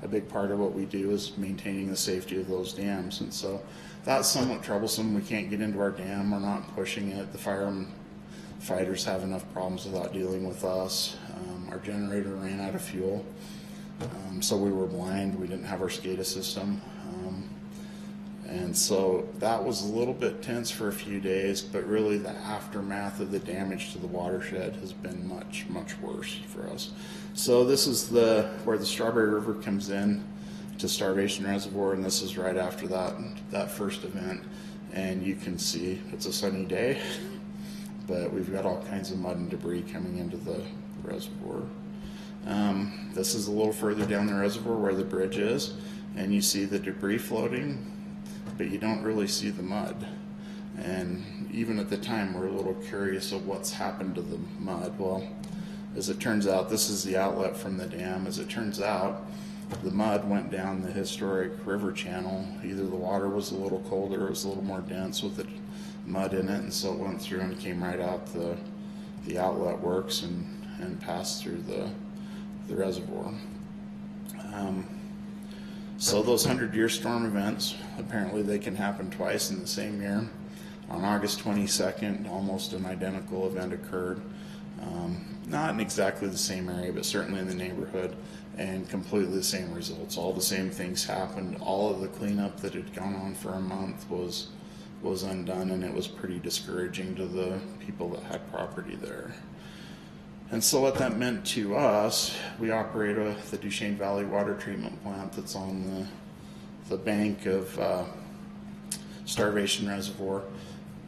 big part of what we do is maintaining the safety of those dams, and so that's somewhat troublesome. We can't get into our dam. We're not pushing it. The firefighters have enough problems without dealing with us. Our generator ran out of fuel, so we were blind. We didn't have our SCADA system, and so that was a little bit tense for a few days, but really the aftermath of the damage to the watershed has been much, much worse for us. So this is where the Strawberry River comes in to Starvation Reservoir, and this is right after that first event, and you can see it's a sunny day, but we've got all kinds of mud and debris coming into the reservoir. This is a little further down the reservoir where the bridge is, and you see the debris floating, but you don't really see the mud. And even at the time, we're a little curious of what's happened to the mud. Well, as it turns out, this is the outlet from the dam. As it turns out, the mud went down the historic river channel. Either the water was a little colder, or it was a little more dense with the mud in it, and so it went through and came right out the outlet works and passed through the reservoir. So those 100-year storm events, apparently they can happen twice in the same year. On August 22nd, almost an identical event occurred. Not in exactly the same area, but certainly in the neighborhood, and completely the same results. All the same things happened. All of the cleanup that had gone on for a month was undone, and it was pretty discouraging to the people that had property there. And so what that meant to us, we operate the Duchesne Valley Water Treatment Plant that's on the bank of Starvation Reservoir.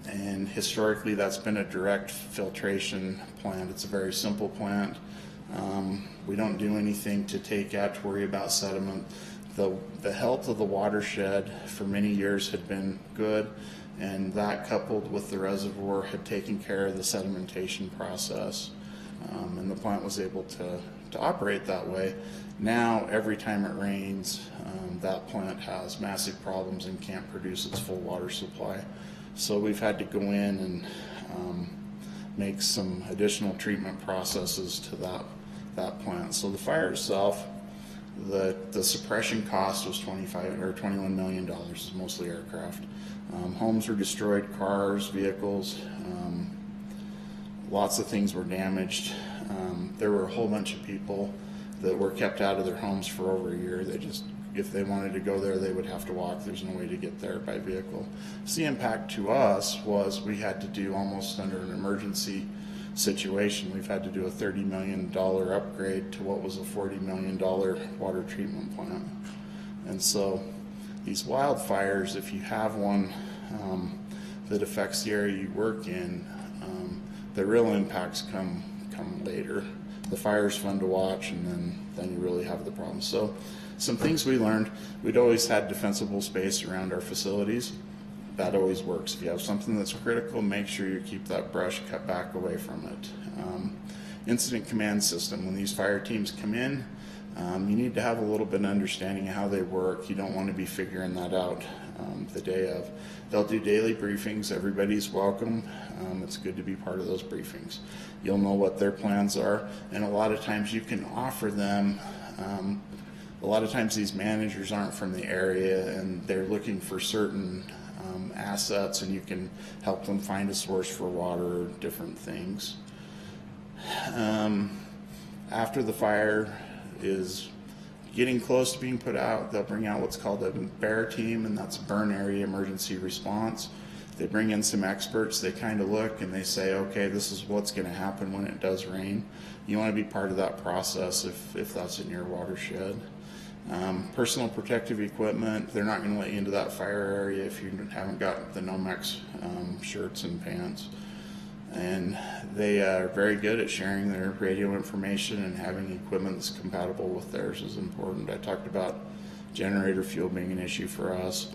And historically, that's been a direct filtration plant. It's a very simple plant. We don't do anything to take out to worry about sediment. The health of the watershed for many years had been good, and that coupled with the reservoir had taken care of the sedimentation process. And the plant was able to operate that way. Now, every time it rains, that plant has massive problems and can't produce its full water supply. So we've had to go in and make some additional treatment processes to that plant. So the fire itself, the suppression cost was $21 million. It's mostly aircraft. Homes were destroyed, cars, vehicles. Lots of things were damaged. There were a whole bunch of people that were kept out of their homes for over a year. If they wanted to go there, they would have to walk. There's no way to get there by vehicle. So the impact to us was we had to do, almost under an emergency situation, we've had to do a $30 million upgrade to what was a $40 million water treatment plant. And so these wildfires, if you have one that affects the area you work in, the real impacts come later. The fire's fun to watch, and then you really have the problem. So some things we learned: we'd always had defensible space around our facilities. That always works. If you have something that's critical, make sure you keep that brush cut back away from it. Incident command system. When these fire teams come in, you need to have a little bit of understanding of how they work. You don't want to be figuring that out the day of. They'll do daily briefings. Everybody's welcome. It's good to be part of those briefings. You'll know what their plans are, and a lot of times you can offer them. A lot of times these managers aren't from the area, and they're looking for certain assets, and you can help them find a source for water or different things. After the fire is getting close to being put out, they'll bring out what's called a BEAR team, and that's Burn Area Emergency Response. They bring in some experts, they kind of look and they say, okay, this is what's going to happen when it does rain. You want to be part of that process if that's in your watershed. Personal protective equipment, they're not going to let you into that fire area if you haven't got the Nomex shirts and pants. And they are very good at sharing their radio information, and having equipment that's compatible with theirs is important. I talked about generator fuel being an issue for us,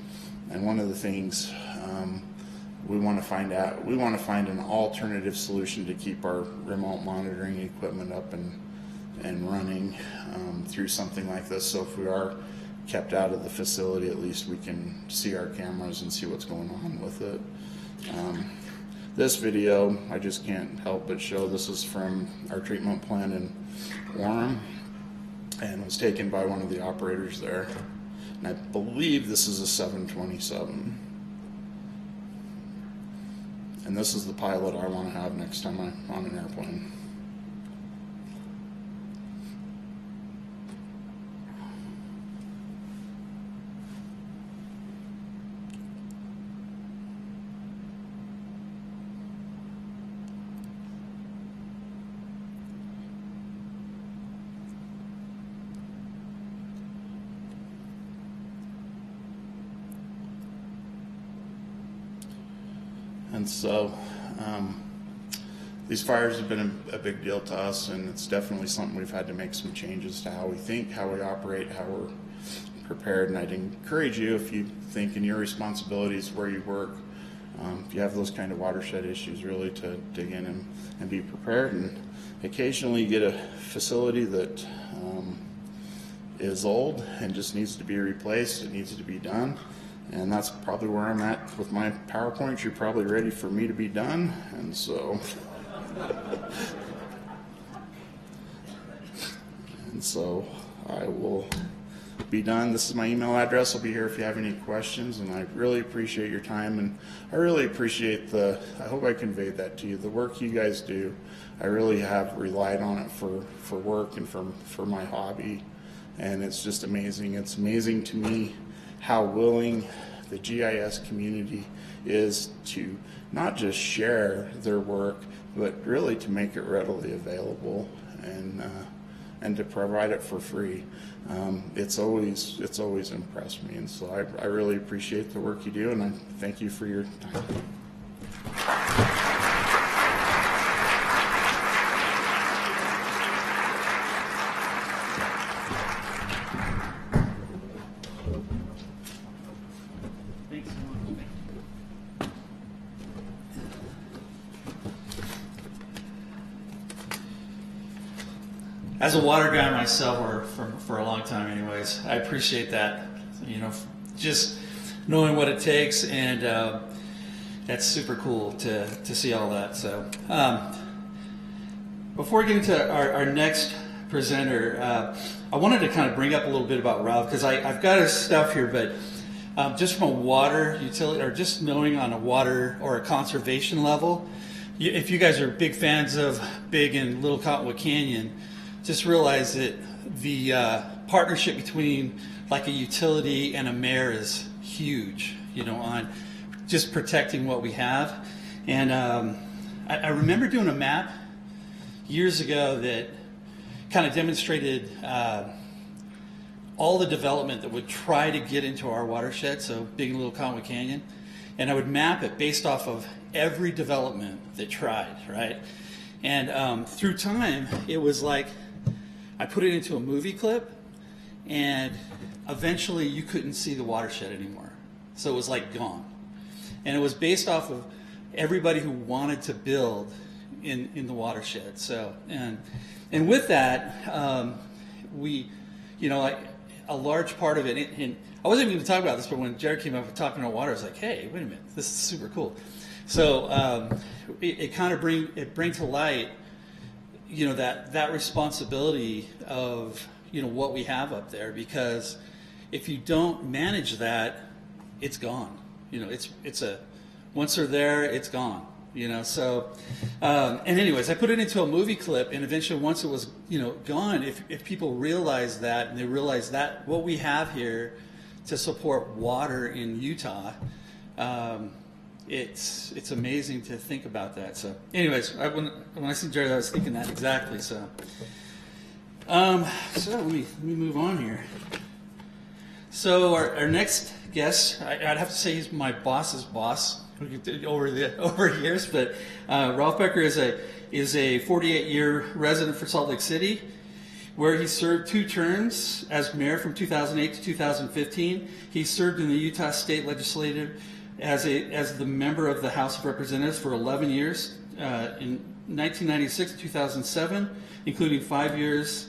and one of the things we want to find an alternative solution to keep our remote monitoring equipment up and running through something like this. So if we are kept out of the facility, at least we can see our cameras and see what's going on with it. This video, I just can't help but show, this is from our treatment plant in Orem, and was taken by one of the operators there. And I believe this is a 727. And this is the pilot I want to have next time I'm on an airplane. And so these fires have been a big deal to us, and it's definitely something we've had to make some changes to how we think, how we operate, how we're prepared. And I'd encourage you, if you think in your responsibilities where you work, if you have those kind of watershed issues, really to dig in and be prepared. And occasionally you get a facility that is old and just needs to be replaced, it needs to be done. And that's probably where I'm at with my PowerPoint. You're probably ready for me to be done, and so I will be done. This is my email address. I'll be here if you have any questions, and I really appreciate your time, and I really appreciate I hope I conveyed that to you, the work you guys do. I really have relied on it for work and for my hobby, and it's just amazing. It's amazing to me how willing the GIS community is to not just share their work, but really to make it readily available and to provide it for free. It's always impressed me, and so I really appreciate the work you do, and I thank you for your time. As a water guy myself, or for a long time anyways, I appreciate that, just knowing what it takes, and that's super cool to see all that. So before we get into our next presenter, I wanted to kind of bring up a little bit about Ralph, because I've got his stuff here, but just from a water utility, or just knowing on a water or a conservation level, if you guys are big fans of Big and Little Cottonwood Canyon, just realize that the partnership between like a utility and a mayor is huge, on just protecting what we have. And I remember doing a map years ago that kind of demonstrated all the development that would try to get into our watershed, so Big and Little Cottonwood Canyon, and I would map it based off of every development that tried, right? And through time, it was like I put it into a movie clip, and eventually you couldn't see the watershed anymore. So it was like gone. And it was based off of everybody who wanted to build in the watershed. So, and with that, we, like a large part of it, and I wasn't even going to talk about this, but when Jared came up and talking about water, I was like, hey, wait a minute, this is super cool. So it kind of brings to light, that responsibility of, what we have up there, because if you don't manage that, it's gone. Once they're there, it's gone. you know. So, and anyways, I put it into a movie clip, and eventually, once it was, you know, gone, if people realize that, and they realize that what we have here to support water in Utah, it's amazing to think about that. So, anyways, when I see Jared, I was thinking that exactly. So, so let me move on here. So our next guest, I'd have to say he's my boss's boss over years, but Ralph Becker is a 48-year resident for Salt Lake City, where he served 2 terms as mayor from 2008 to 2015. He served in the Utah State Legislature as the member of the House of Representatives for 11 years, in 1996 to 2007, including 5 years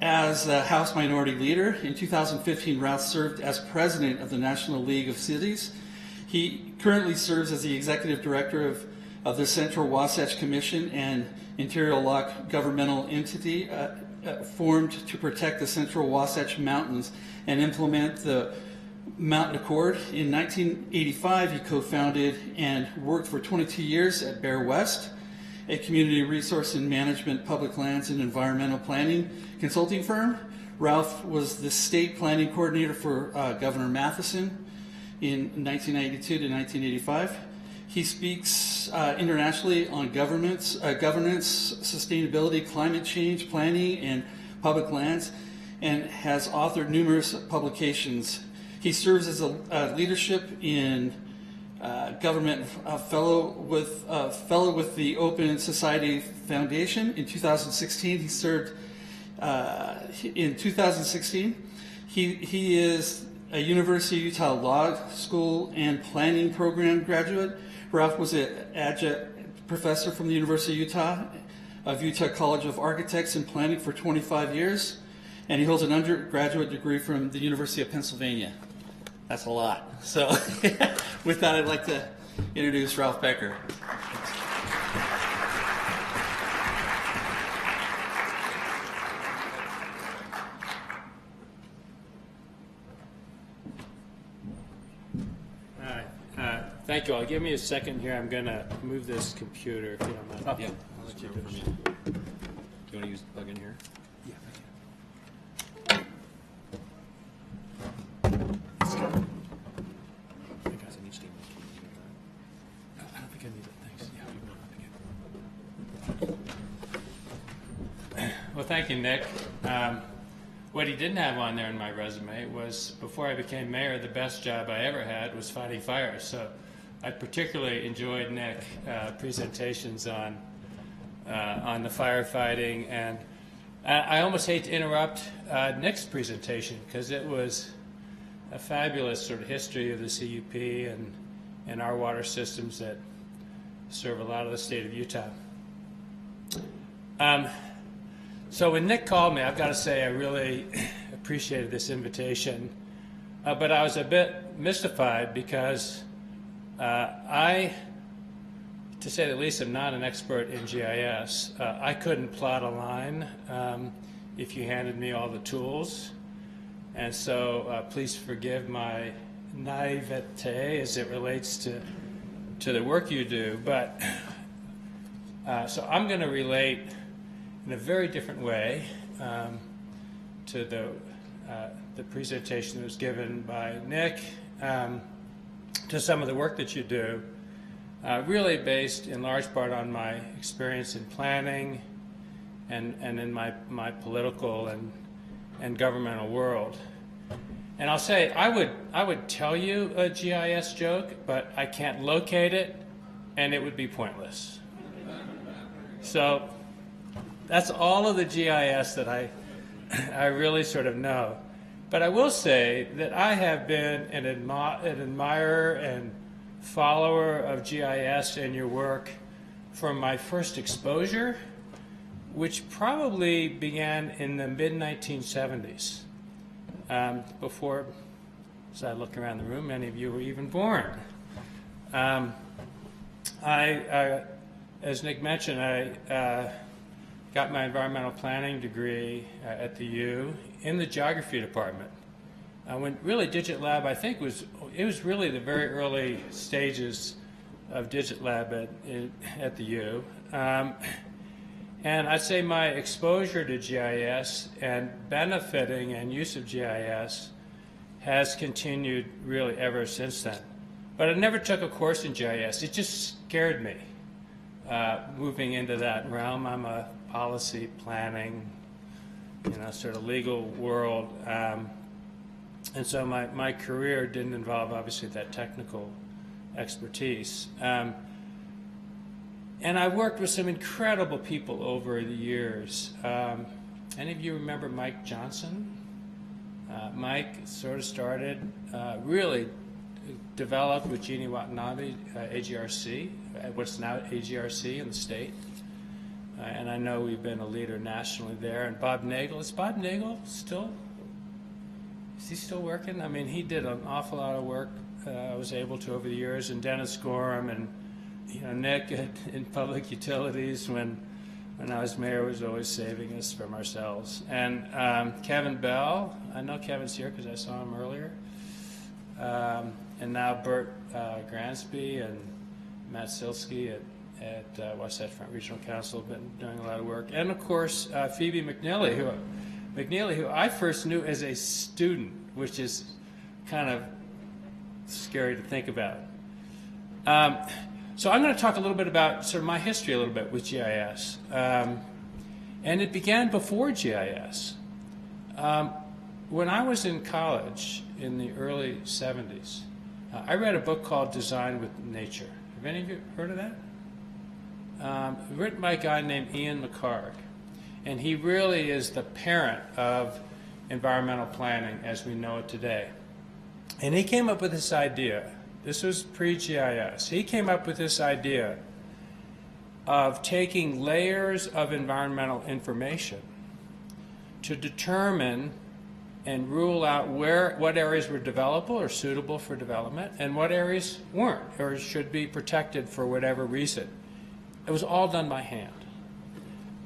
as the House Minority Leader. In 2015, Ralph served as president of the National League of Cities. He currently serves as the executive director of the Central Wasatch Commission, an interior law governmental entity formed to protect the Central Wasatch Mountains and implement the Mountain Accord. In 1985, he co-founded and worked for 22 years at Bear West, a community resource and management, public lands, and environmental planning consulting firm. Ralph was the state planning coordinator for Governor Matheson in 1992 to 1985. He speaks internationally on governance, sustainability, climate change, planning, and public lands, and has authored numerous publications. He serves as a leadership in government fellow with the Open Society Foundation. In 2016, he served. In 2016, he is a University of Utah Law School and Planning Program graduate. Ralph was an adjunct professor from the University of Utah College of Architects and Planning for 25 years, and he holds an undergraduate degree from the University of Pennsylvania. That's a lot. So with that, I'd like to introduce Ralph Becker. Thank you all. Give me a second here. I'm going to move this computer, if you don't mind. Yeah. I'll let you do it. Do you want to use the plug in here? Yeah, Hey guys, I need you to no, I don't think I need it. Thanks. Yeah, well, thank you, Nick. What he didn't have on there in my resume was, before I became mayor, the best job I ever had was fighting fires. So I particularly enjoyed Nick presentations on the firefighting, and I almost hate to interrupt Nick's presentation because it was a fabulous sort of history of the CUP and our water systems that serve a lot of the state of Utah. So when Nick called me, I've got to say I really appreciated this invitation, but I was a bit mystified because I, to say the least, am not an expert in GIS. I couldn't plot a line if you handed me all the tools, and so please forgive my naivete as it relates to the work you do. But so I'm going to relate in a very different way to the presentation that was given by Nick, to some of the work that you do, really based in large part on my experience in planning and in my political and governmental world. And I'll say, I would tell you a GIS joke, but I can't locate it, and it would be pointless. So that's all of the GIS that I really sort of know. But I will say that I have been an admirer and follower of GIS and your work from my first exposure, which probably began in the mid-1970s. Before, as I look around the room, many of you were even born. As Nick mentioned, I got my environmental planning degree at the U in the geography department. when really Digit Lab, I think, was really the very early stages of Digit Lab at the U. And I'd say my exposure to GIS and benefiting and use of GIS has continued really ever since then. But I never took a course in GIS. It just scared me moving into that realm. I'm a policy planning, sort of legal world. And so my career didn't involve, obviously, that technical expertise. And I worked with some incredible people over the years. Any of you remember Mike Johnson? Mike sort of started, really developed with Jeannie Watanabe, AGRC, what's now AGRC in the state. And I know we've been a leader nationally there. And Bob Nagel, is Bob Nagel still? Is he still working? I mean, he did an awful lot of work I was able to over the years. And Dennis Gorham and Nick in public utilities when I was mayor was always saving us from ourselves. And Kevin Bell, I know Kevin's here because I saw him earlier. And now Bert Gransby and Matt Silsky at Wasatch Front Regional Council have been doing a lot of work. And of course, Phoebe McNeely, who I first knew as a student, which is kind of scary to think about. So I'm going to talk a little bit about sort of my history a little bit with GIS. And it began before GIS. When I was in college in the early 70s, I read a book called Design with Nature. Have any of you heard of that? Written by a guy named Ian McHarg. And he really is the parent of environmental planning as we know it today. And he came up with this idea. This was pre-GIS. He came up with this idea of taking layers of environmental information to determine and rule out what areas were developable or suitable for development and what areas weren't or should be protected for whatever reason. It was all done by hand.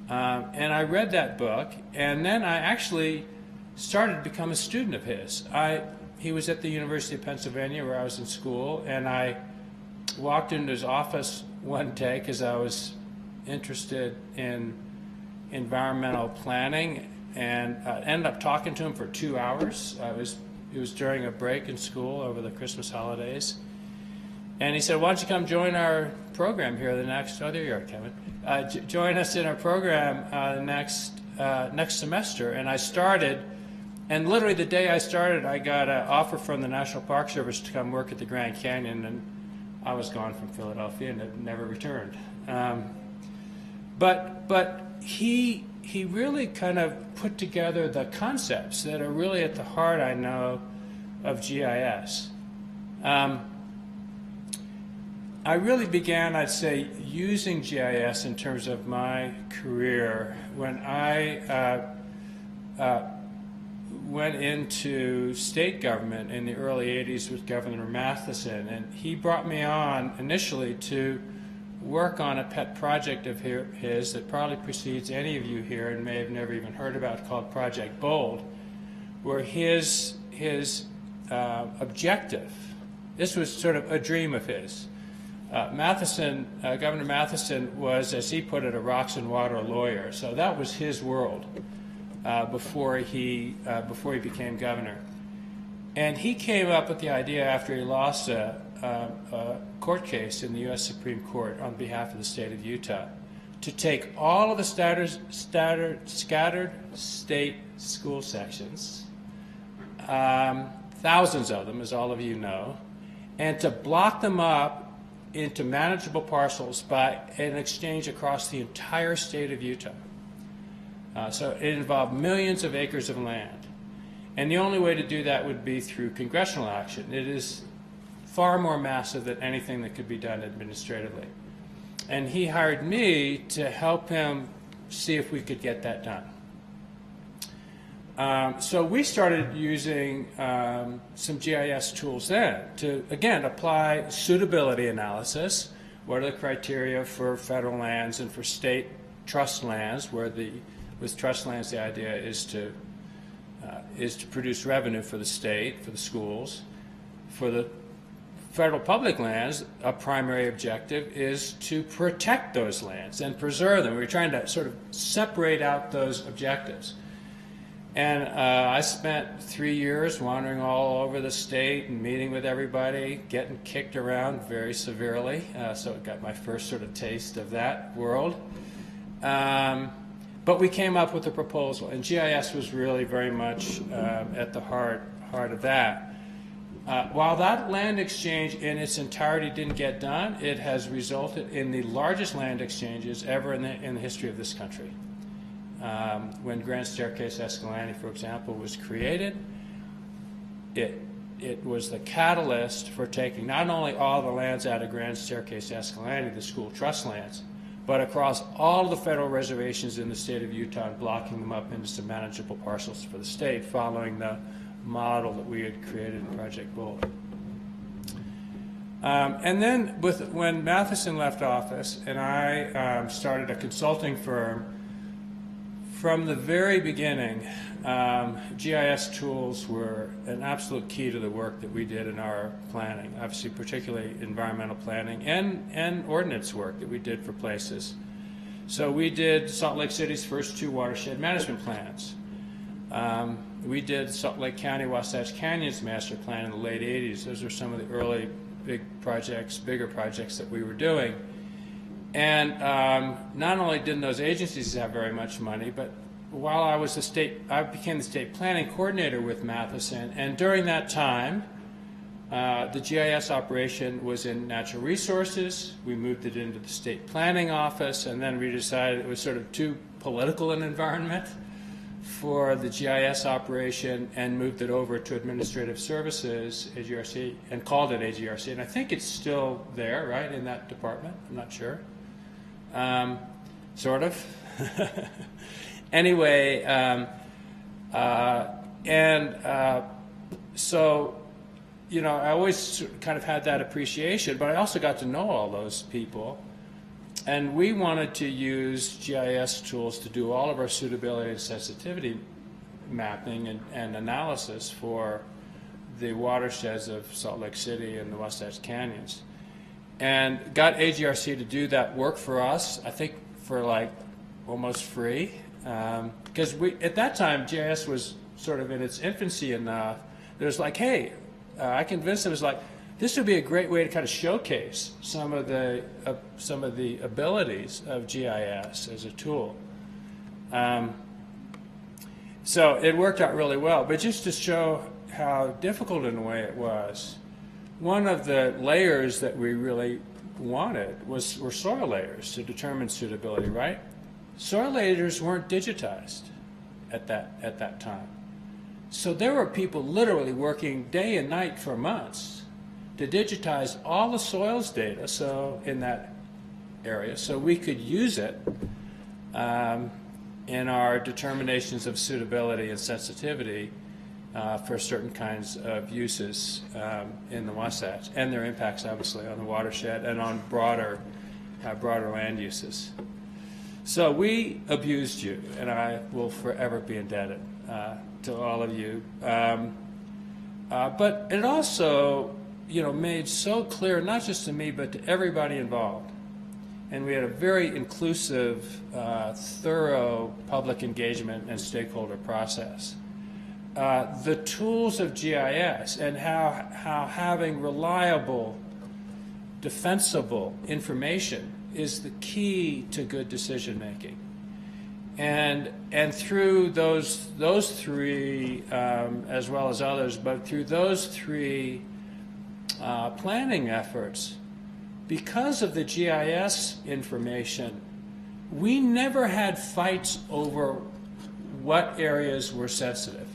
And I read that book, and then I actually started to become a student of his. He was at the University of Pennsylvania where I was in school, and I walked into his office one day because I was interested in environmental planning, and ended up talking to him for 2 hours. It was during a break in school over the Christmas holidays. And he said, why don't you come join our program here the next, oh, there you are, Kevin. Join us in our program next semester. And I started, and literally the day I started, I got an offer from the National Park Service to come work at the Grand Canyon, and I was gone from Philadelphia and never returned. But he really kind of put together the concepts that are really at the heart, I know, of GIS. I really began, I'd say, using GIS in terms of my career when I went into state government in the early 80s with Governor Matheson, and he brought me on initially to work on a pet project of his that probably precedes any of you here and may have never even heard about, called Project Bold, where his objective, this was sort of a dream of his. Governor Matheson was, as he put it, a rocks and water lawyer. So that was his world before he became governor. And he came up with the idea after he lost a court case in the U.S. Supreme Court on behalf of the state of Utah to take all of the scattered state school sections, thousands of them, as all of you know, and to block them up into manageable parcels by an exchange across the entire state of Utah. So it involved millions of acres of land. And the only way to do that would be through congressional action. It is far more massive than anything that could be done administratively. And he hired me to help him see if we could get that done. So we started using some GIS tools then to, again, apply suitability analysis. What are the criteria for federal lands and for state trust lands, where with trust lands the idea is to is to produce revenue for the state, for the schools. For the federal public lands, a primary objective is to protect those lands and preserve them. We're trying to sort of separate out those objectives. And I spent 3 years wandering all over the state and meeting with everybody, getting kicked around very severely. So I got my first sort of taste of that world. But we came up with a proposal, and GIS was really very much at the heart of that. While that land exchange in its entirety didn't get done, it has resulted in the largest land exchanges ever in the history of this country. When Grand Staircase Escalante, for example, was created, it was the catalyst for taking not only all the lands out of Grand Staircase Escalante, the school trust lands, but across all the federal reservations in the state of Utah and blocking them up into some manageable parcels for the state, following the model that we had created in Project Bold. And then when Matheson left office and I started a consulting firm, from the very beginning, GIS tools were an absolute key to the work that we did in our planning, obviously particularly environmental planning and ordinance work that we did for places. So we did Salt Lake City's first 2 watershed management plans. We did Salt Lake County Wasatch Canyon's master plan in the late 80s. Those were some of the early bigger projects that we were doing. And not only didn't those agencies have very much money, but while I became the state planning coordinator with Matheson, and during that time, the GIS operation was in natural resources. We moved it into the state planning office, and then we decided it was sort of too political an environment for the GIS operation and moved it over to Administrative Services, AGRC, and called it AGRC. And I think it's still there, right, in that department? I'm not sure. Sort of. Anyway, so, you know, I always kind of had that appreciation, but I also got to know all those people. And we wanted to use GIS tools to do all of our suitability and sensitivity mapping and analysis for the watersheds of Salt Lake City and the Wasatch Canyons. And got AGRC to do that work for us, I think for like almost free. Because at that time, GIS was sort of in its infancy enough. There's like, hey, I convinced them, it was like, this would be a great way to kind of showcase some of the abilities of GIS as a tool. So it worked out really well. But just to show how difficult in a way it was, one of the layers that we really wanted were soil layers to determine suitability, right? Soil layers weren't digitized at that time. So there were people literally working day and night for months to digitize all the soils data in that area so we could use it in our determinations of suitability and sensitivity for certain kinds of uses in the Wasatch, and their impacts obviously on the watershed and on broader land uses. So we abused you, and I will forever be indebted to all of you. But it also, made so clear, not just to me, but to everybody involved. And we had a very inclusive, thorough public engagement and stakeholder process. The tools of GIS and how having reliable, defensible information is the key to good decision making. And through those three, as well as others, but through those three planning efforts, because of the GIS information, we never had fights over what areas were sensitive.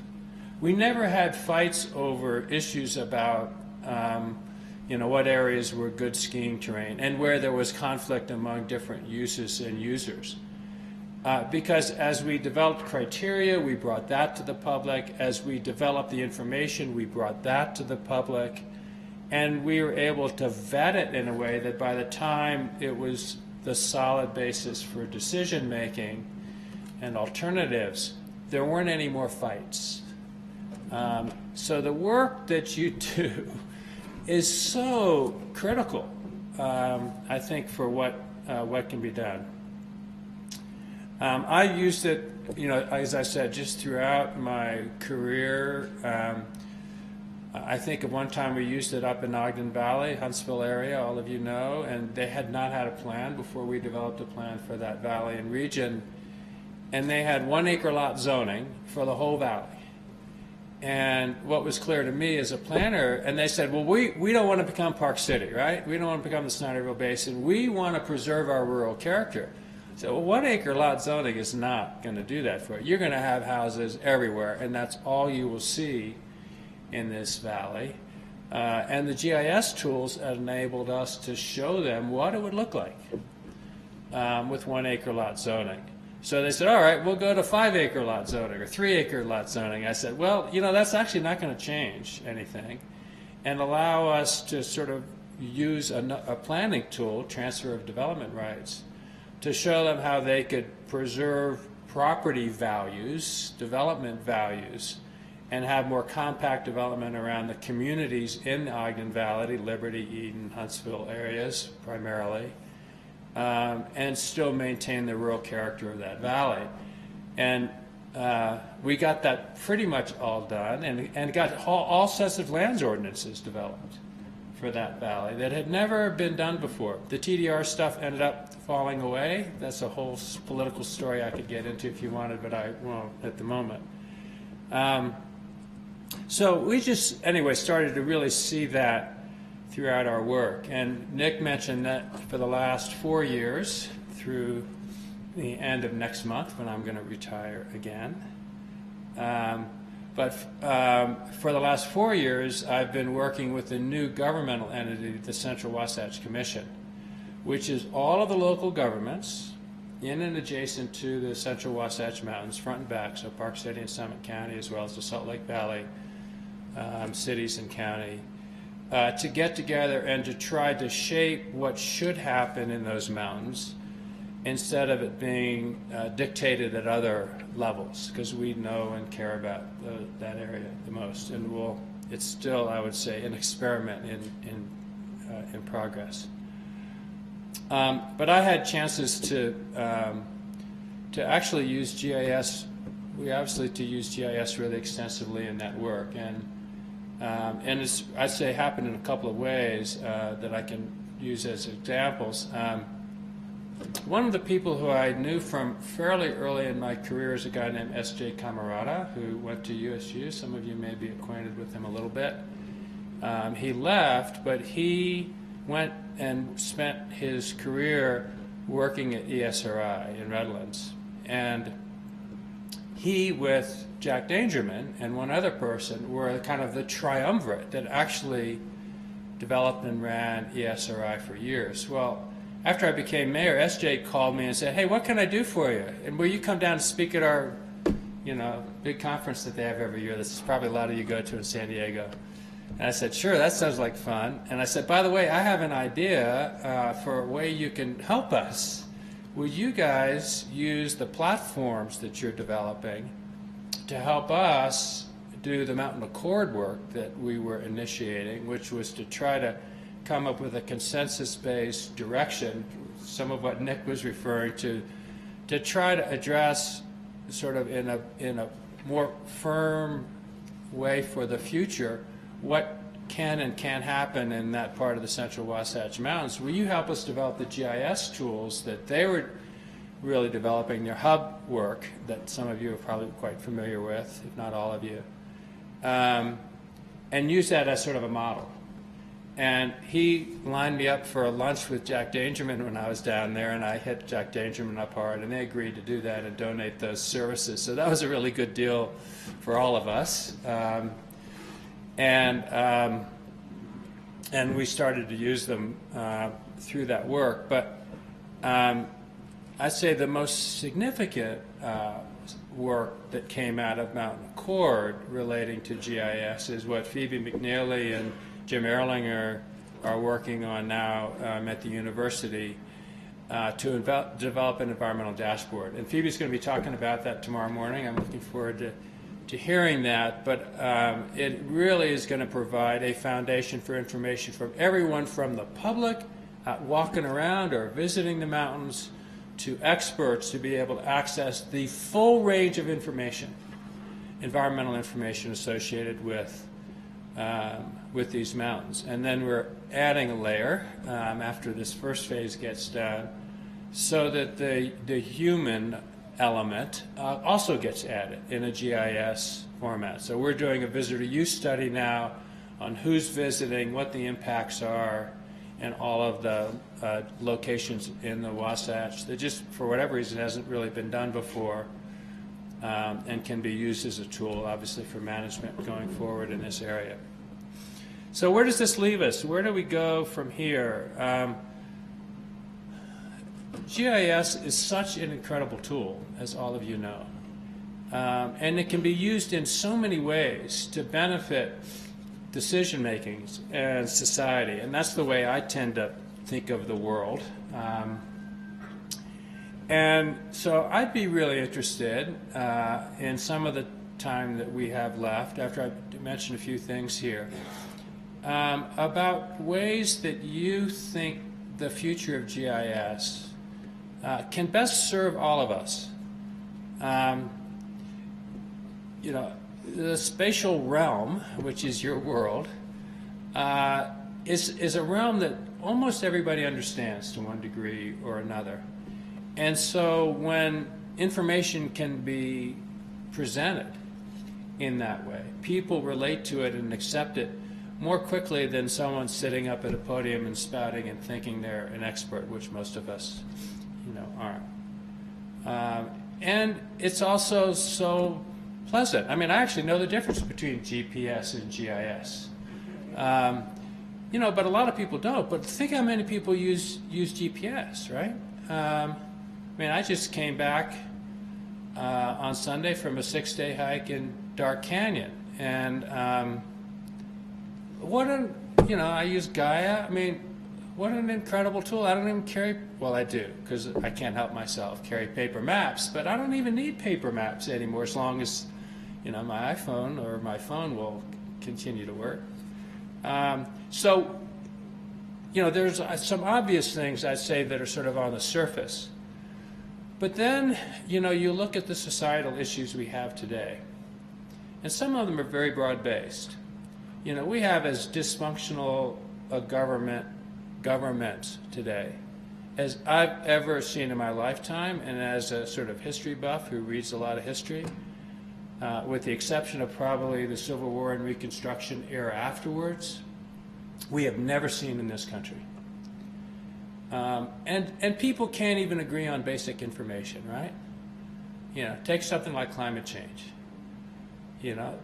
We never had fights over issues about what areas were good skiing terrain and where there was conflict among different uses and users. Because as we developed criteria, we brought that to the public. As we developed the information, we brought that to the public. And we were able to vet it in a way that by the time it was the solid basis for decision making and alternatives, there weren't any more fights. So the work that you do is so critical, I think, for what can be done. I used it, as I said, just throughout my career. I think at one time we used it up in Ogden Valley, Huntsville area, all of you know, and they had not had a plan before we developed a plan for that valley and region. And they had 1 acre lot zoning for the whole valley. And what was clear to me as a planner, and they said, well, we don't want to become Park City, right? We don't want to become the Snyderville Basin. We want to preserve our rural character. So, well, 1 acre lot zoning is not going to do that for you. You're going to have houses everywhere, and that's all you will see in this valley. And the GIS tools enabled us to show them what it would look like with 1 acre lot zoning. So they said, all right, we'll go to 5 acre lot zoning or 3 acre lot zoning. I said, well, that's actually not going to change anything, and allow us to sort of use a planning tool, transfer of development rights, to show them how they could preserve property values, development values, and have more compact development around the communities in the Ogden Valley, Liberty, Eden, Huntsville areas primarily, and still maintain the rural character of that valley. And we got that pretty much all done, and got all sets of lands ordinances developed for that valley that had never been done before. The TDR stuff ended up falling away. That's a whole political story I could get into if you wanted, but I won't at the moment. So we just, anyway, started to really see that throughout our work. And Nick mentioned that for the last 4 years, through the end of next month when I'm going to retire again. But for the last 4 years, I've been working with the new governmental entity, the Central Wasatch Commission, which is all of the local governments in and adjacent to the Central Wasatch Mountains, front and back, so Park City and Summit County, as well as the Salt Lake Valley cities and county, to get together and to try to shape what should happen in those mountains instead of it being dictated at other levels, because we know and care about that area the most. And it's still, I would say, an experiment in progress. But I had chances to actually use GIS. We obviously to use GIS really extensively in that work, and it's, I'd say, happened in a couple of ways that I can use as examples. One of the people who I knew from fairly early in my career is a guy named S.J. Camarada, who went to USU. Some of you may be acquainted with him a little bit. He left, but he went and spent his career working at ESRI in Redlands. And he, with Jack Dangerman and one other person, were kind of the triumvirate that actually developed and ran ESRI for years. Well, after I became mayor, SJ called me and said, hey, what can I do for you? And will you come down and speak at our, big conference that they have every year? This is probably a lot of you go to in San Diego. And I said, sure, that sounds like fun. And I said, by the way, I have an idea for a way you can help us. Will you guys use the platforms that you're developing to help us do the Mountain Accord work that we were initiating, which was to try to come up with a consensus-based direction, some of what Nick was referring to try to address sort of in a more firm way for the future what can and can't happen in that part of the Central Wasatch Mountains. Will you help us develop the GIS tools that they were really developing, their hub work that some of you are probably quite familiar with, if not all of you, and use that as sort of a model. And he lined me up for a lunch with Jack Dangerman when I was down there, and I hit Jack Dangerman up hard, and they agreed to do that and donate those services. So that was a really good deal for all of us. And we started to use them through that work. But I'd say the most significant work that came out of Mountain Accord relating to GIS is what Phoebe McNeely and Jim Erlinger are working on now at the university to develop an environmental dashboard. And Phoebe's going to be talking about that tomorrow morning. I'm looking forward hearing that, but it really is going to provide a foundation for information from everyone from the public out walking around or visiting the mountains to experts to be able to access the full range of information, environmental information associated with these mountains. And then we're adding a layer after this first phase gets done so that the human element also gets added in a GIS format. So we're doing a visitor use study now on who's visiting, what the impacts are, and all of the locations in the Wasatch that just, for whatever reason, hasn't really been done before, and can be used as a tool, obviously, for management going forward in this area. So where does this leave us? Where do we go from here? GIS is such an incredible tool, as all of you know, and it can be used in so many ways to benefit decision making and society, and that's the way I tend to think of the world. And so I'd be really interested in some of the time that we have left, after I mention a few things here, about ways that you think the future of GIS can best serve all of us. You know, the spatial realm, which is your world, is a realm that almost everybody understands to one degree or another. And so when information can be presented in that way, people relate to it and accept it more quickly than someone sitting up at a podium and spouting and thinking they're an expert, which most of us, you know, aren't. And it's also so pleasant. I mean, I actually know the difference between GPS and GIS. You know, but a lot of people don't. But think how many people use GPS, right? I mean, I just came back on Sunday from a 6-day hike in Dark Canyon, and you know, I use Gaia. I mean, what an incredible tool. I don't even carry, well, I do, because I can't help myself carry paper maps, but I don't even need paper maps anymore as long as, you know, my iPhone or my phone will continue to work. So, you know, there's some obvious things I'd say that are sort of on the surface. But then, you know, you look at the societal issues we have today, and some of them are very broad-based. You know, we have as dysfunctional a government today as I've ever seen in my lifetime, and as a sort of history buff who reads a lot of history, with the exception of probably the Civil War and Reconstruction era afterwards, we have never seen in this country. And people can't even agree on basic information, right? You know, take something like climate change. You know,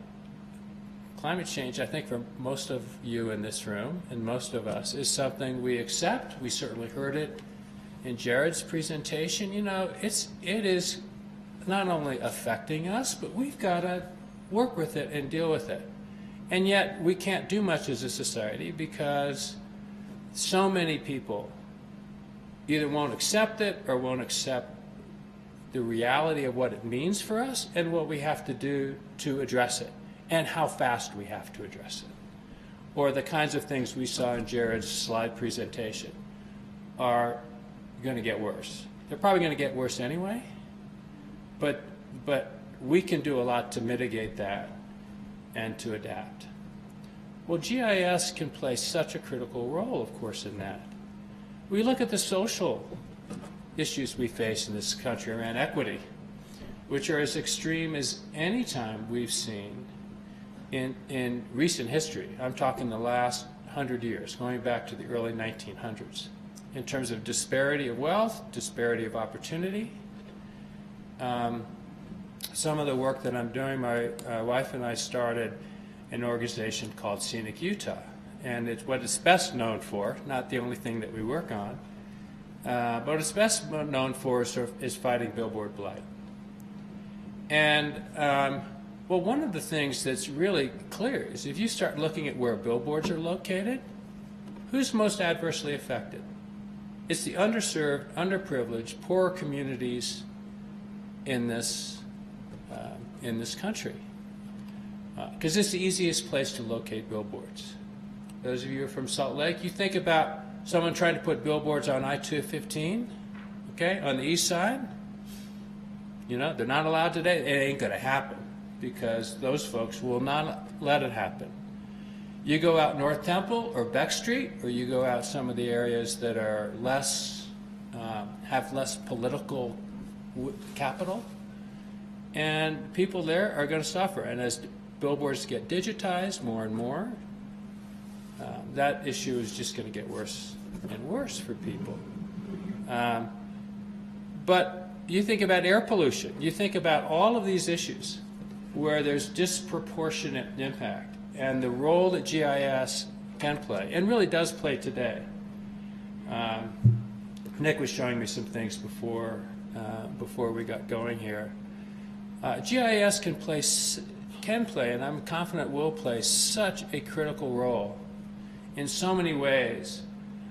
climate change, I think for most of you in this room and most of us, is something we accept. We certainly heard it in Jared's presentation. You know, it is not only affecting us, but we've got to work with it and deal with it. And yet we can't do much as a society because so many people either won't accept it or won't accept the reality of what it means for us and what we have to do to address it and how fast we have to address it. Or the kinds of things we saw in Jared's slide presentation are going to get worse. They're probably going to get worse anyway, but we can do a lot to mitigate that and to adapt. Well, GIS can play such a critical role, of course, in that. We look at the social issues we face in this country around equity, which are as extreme as any time we've seen in recent history. I'm talking the last 100 years, going back to the early 1900s, in terms of disparity of wealth, disparity of opportunity. Some of the work that I'm doing, my wife and I started an organization called Scenic Utah, and it's what it's best known for, not the only thing that we work on, but what it's best known for is fighting billboard blight. And well, one of the things that's really clear is if you start looking at where billboards are located, who's most adversely affected? It's the underserved, underprivileged, poorer communities in this country. because it's the easiest place to locate billboards. Those of you who are from Salt Lake, you think about someone trying to put billboards on I-215, okay, on the east side. You know, they're not allowed today. It ain't going to happen because those folks will not let it happen. You go out North Temple or Beck Street, or you go out some of the areas that are less, have less political capital, and people there are going to suffer. And as billboards get digitized more and more, that issue is just going to get worse and worse for people. But you think about air pollution, you think about all of these issues where there's disproportionate impact, and the role that GIS can play, and really does play today. Nick was showing me some things before we got going here. GIS can play, and I'm confident will play, such a critical role in so many ways,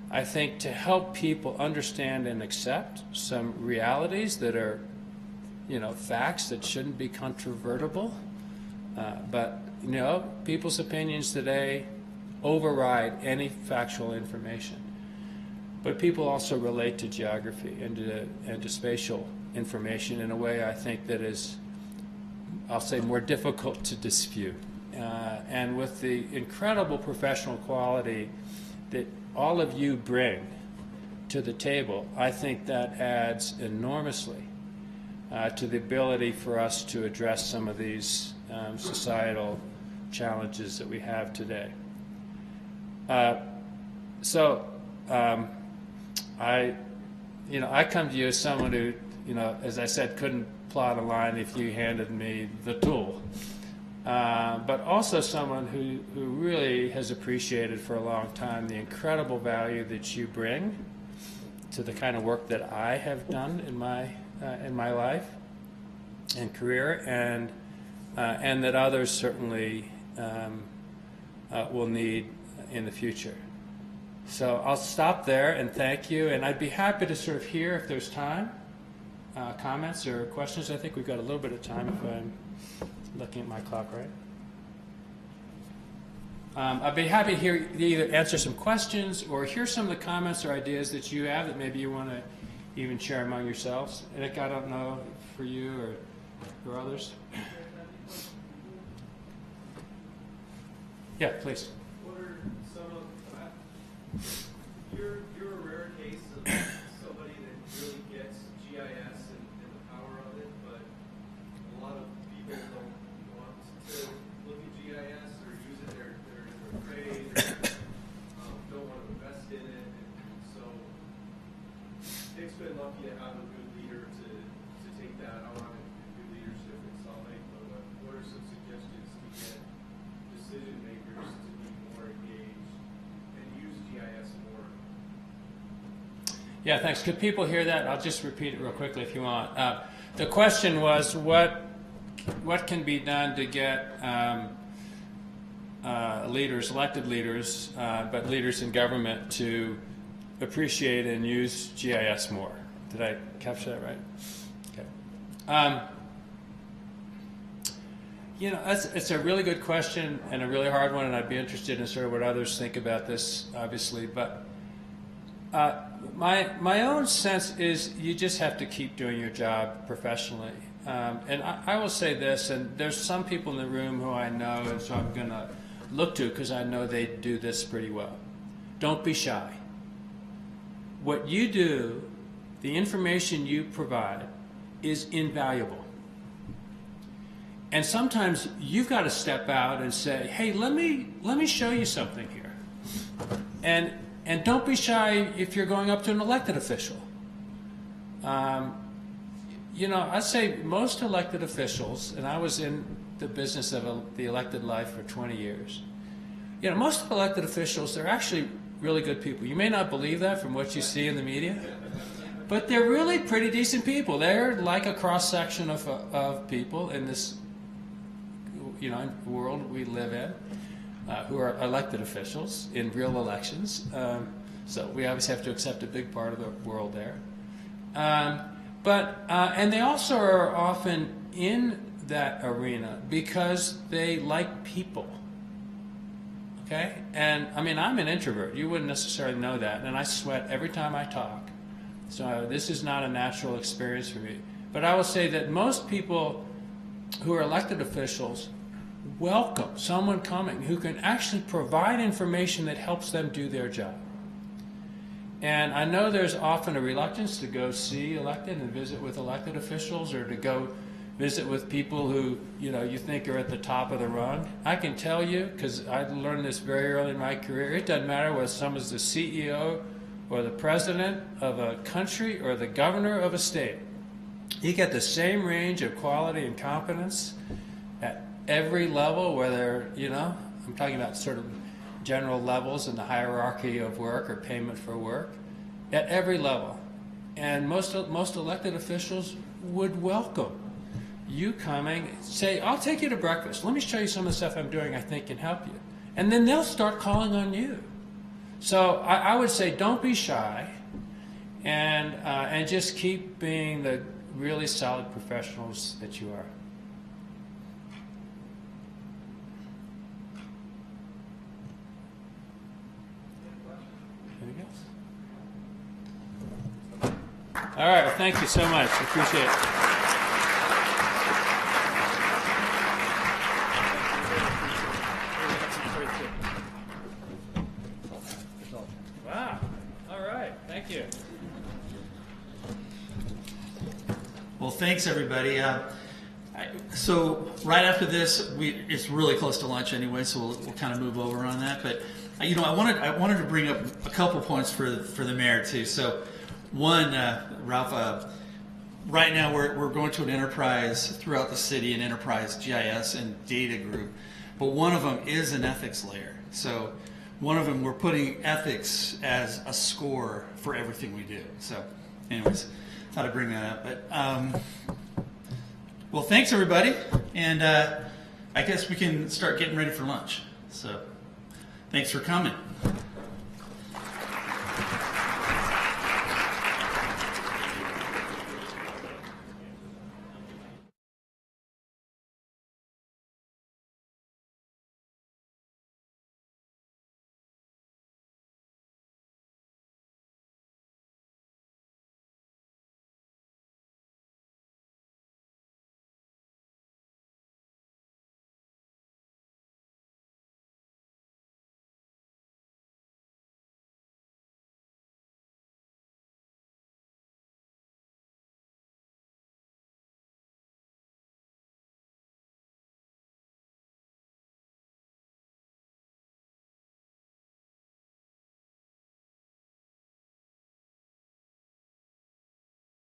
I think, to help people understand and accept some realities that are, you know, facts that shouldn't be controvertible. But, you know, people's opinions today override any factual information. But people also relate to geography and to spatial information in a way, I think, that is, I'll say, more difficult to dispute. And with the incredible professional quality that all of you bring to the table, I think that adds enormously to the ability for us to address some of these societal challenges that we have today. I come to you as someone who, you know, as I said, couldn't plot a line if you handed me the tool. But also someone who really has appreciated for a long time the incredible value that you bring to the kind of work that I have done in my life and career, and that others certainly will need in the future. So I'll stop there and thank you, and I'd be happy to sort of hear if there's time, comments or questions. I think we've got a little bit of time if I'm looking at my clock, right? I'd be happy to hear either answer some questions or hear some of the comments or ideas that you have that maybe you want to even share among yourselves. Nick, I don't know for you or others. Yeah, please. What are some of you're a rare case of somebody that really gets GIS and the power of it, but a lot of people don't want to look at GIS or use it. They're afraid, don't want to invest in it, and so Nick's been lucky to have a good leader to take that on and do leadership in Salt Lake. But what are some suggestions to get decision makers to be more engaged and use GIS more? Yeah, thanks. Could people hear that? I'll just repeat it real quickly if you want. The question was, what can be done to get leaders, elected leaders, but leaders in government to appreciate and use GIS more? Did I capture that right? Okay. You know, it's a really good question and a really hard one, and I'd be interested in sort of what others think about this, obviously. But my own sense is you just have to keep doing your job professionally. And I will say this, and there's some people in the room who I know, and so I'm going to look to because I know they do this pretty well. Don't be shy. What you do, the information you provide, is invaluable. And sometimes you've got to step out and say, hey, let me show you something here. And don't be shy if you're going up to an elected official. You know, I'd say most elected officials, and I was in the business of the elected life for 20 years. You know, most elected officials, they're actually really good people. You may not believe that from what you see in the media, but they're really pretty decent people. They're like a cross-section of people in this, you know, world we live in, who are elected officials in real elections. So we obviously have to accept a big part of the world there. And they also are often in that arena because they like people. Okay? And I mean, I'm an introvert. You wouldn't necessarily know that. And I sweat every time I talk. So this is not a natural experience for me. But I will say that most people who are elected officials welcome someone coming who can actually provide information that helps them do their job. And I know there's often a reluctance to go see elected and visit with elected officials, or to go visit with people who, you know, you think are at the top of the rung. I can tell you, because I learned this very early in my career, it doesn't matter whether someone's the CEO or the president of a country or the governor of a state. You get the same range of quality and competence at every level, whether, you know, I'm talking about sort of general levels in the hierarchy of work or payment for work, at every level. And most elected officials would welcome you coming, say, I'll take you to breakfast. Let me show you some of the stuff I'm doing I think can help you. And then they'll start calling on you. So I would say don't be shy, and just keep being the really solid professionals that you are. Anything else? All right, well, thank you so much. I appreciate it. Wow. All right. Thank you. Well, thanks everybody. So right after this, it's really close to lunch anyway, so we'll kind of move over on that. But you know, I wanted to bring up a couple points for the mayor too. So one, Ralph, right now we're going to an enterprise throughout the city, an enterprise GIS and data group, but one of them is an ethics layer. So one of them, we're putting ethics as a score for everything we do. So anyways, thought I'd bring that up. But well, thanks everybody, and I guess we can start getting ready for lunch. So thanks for coming.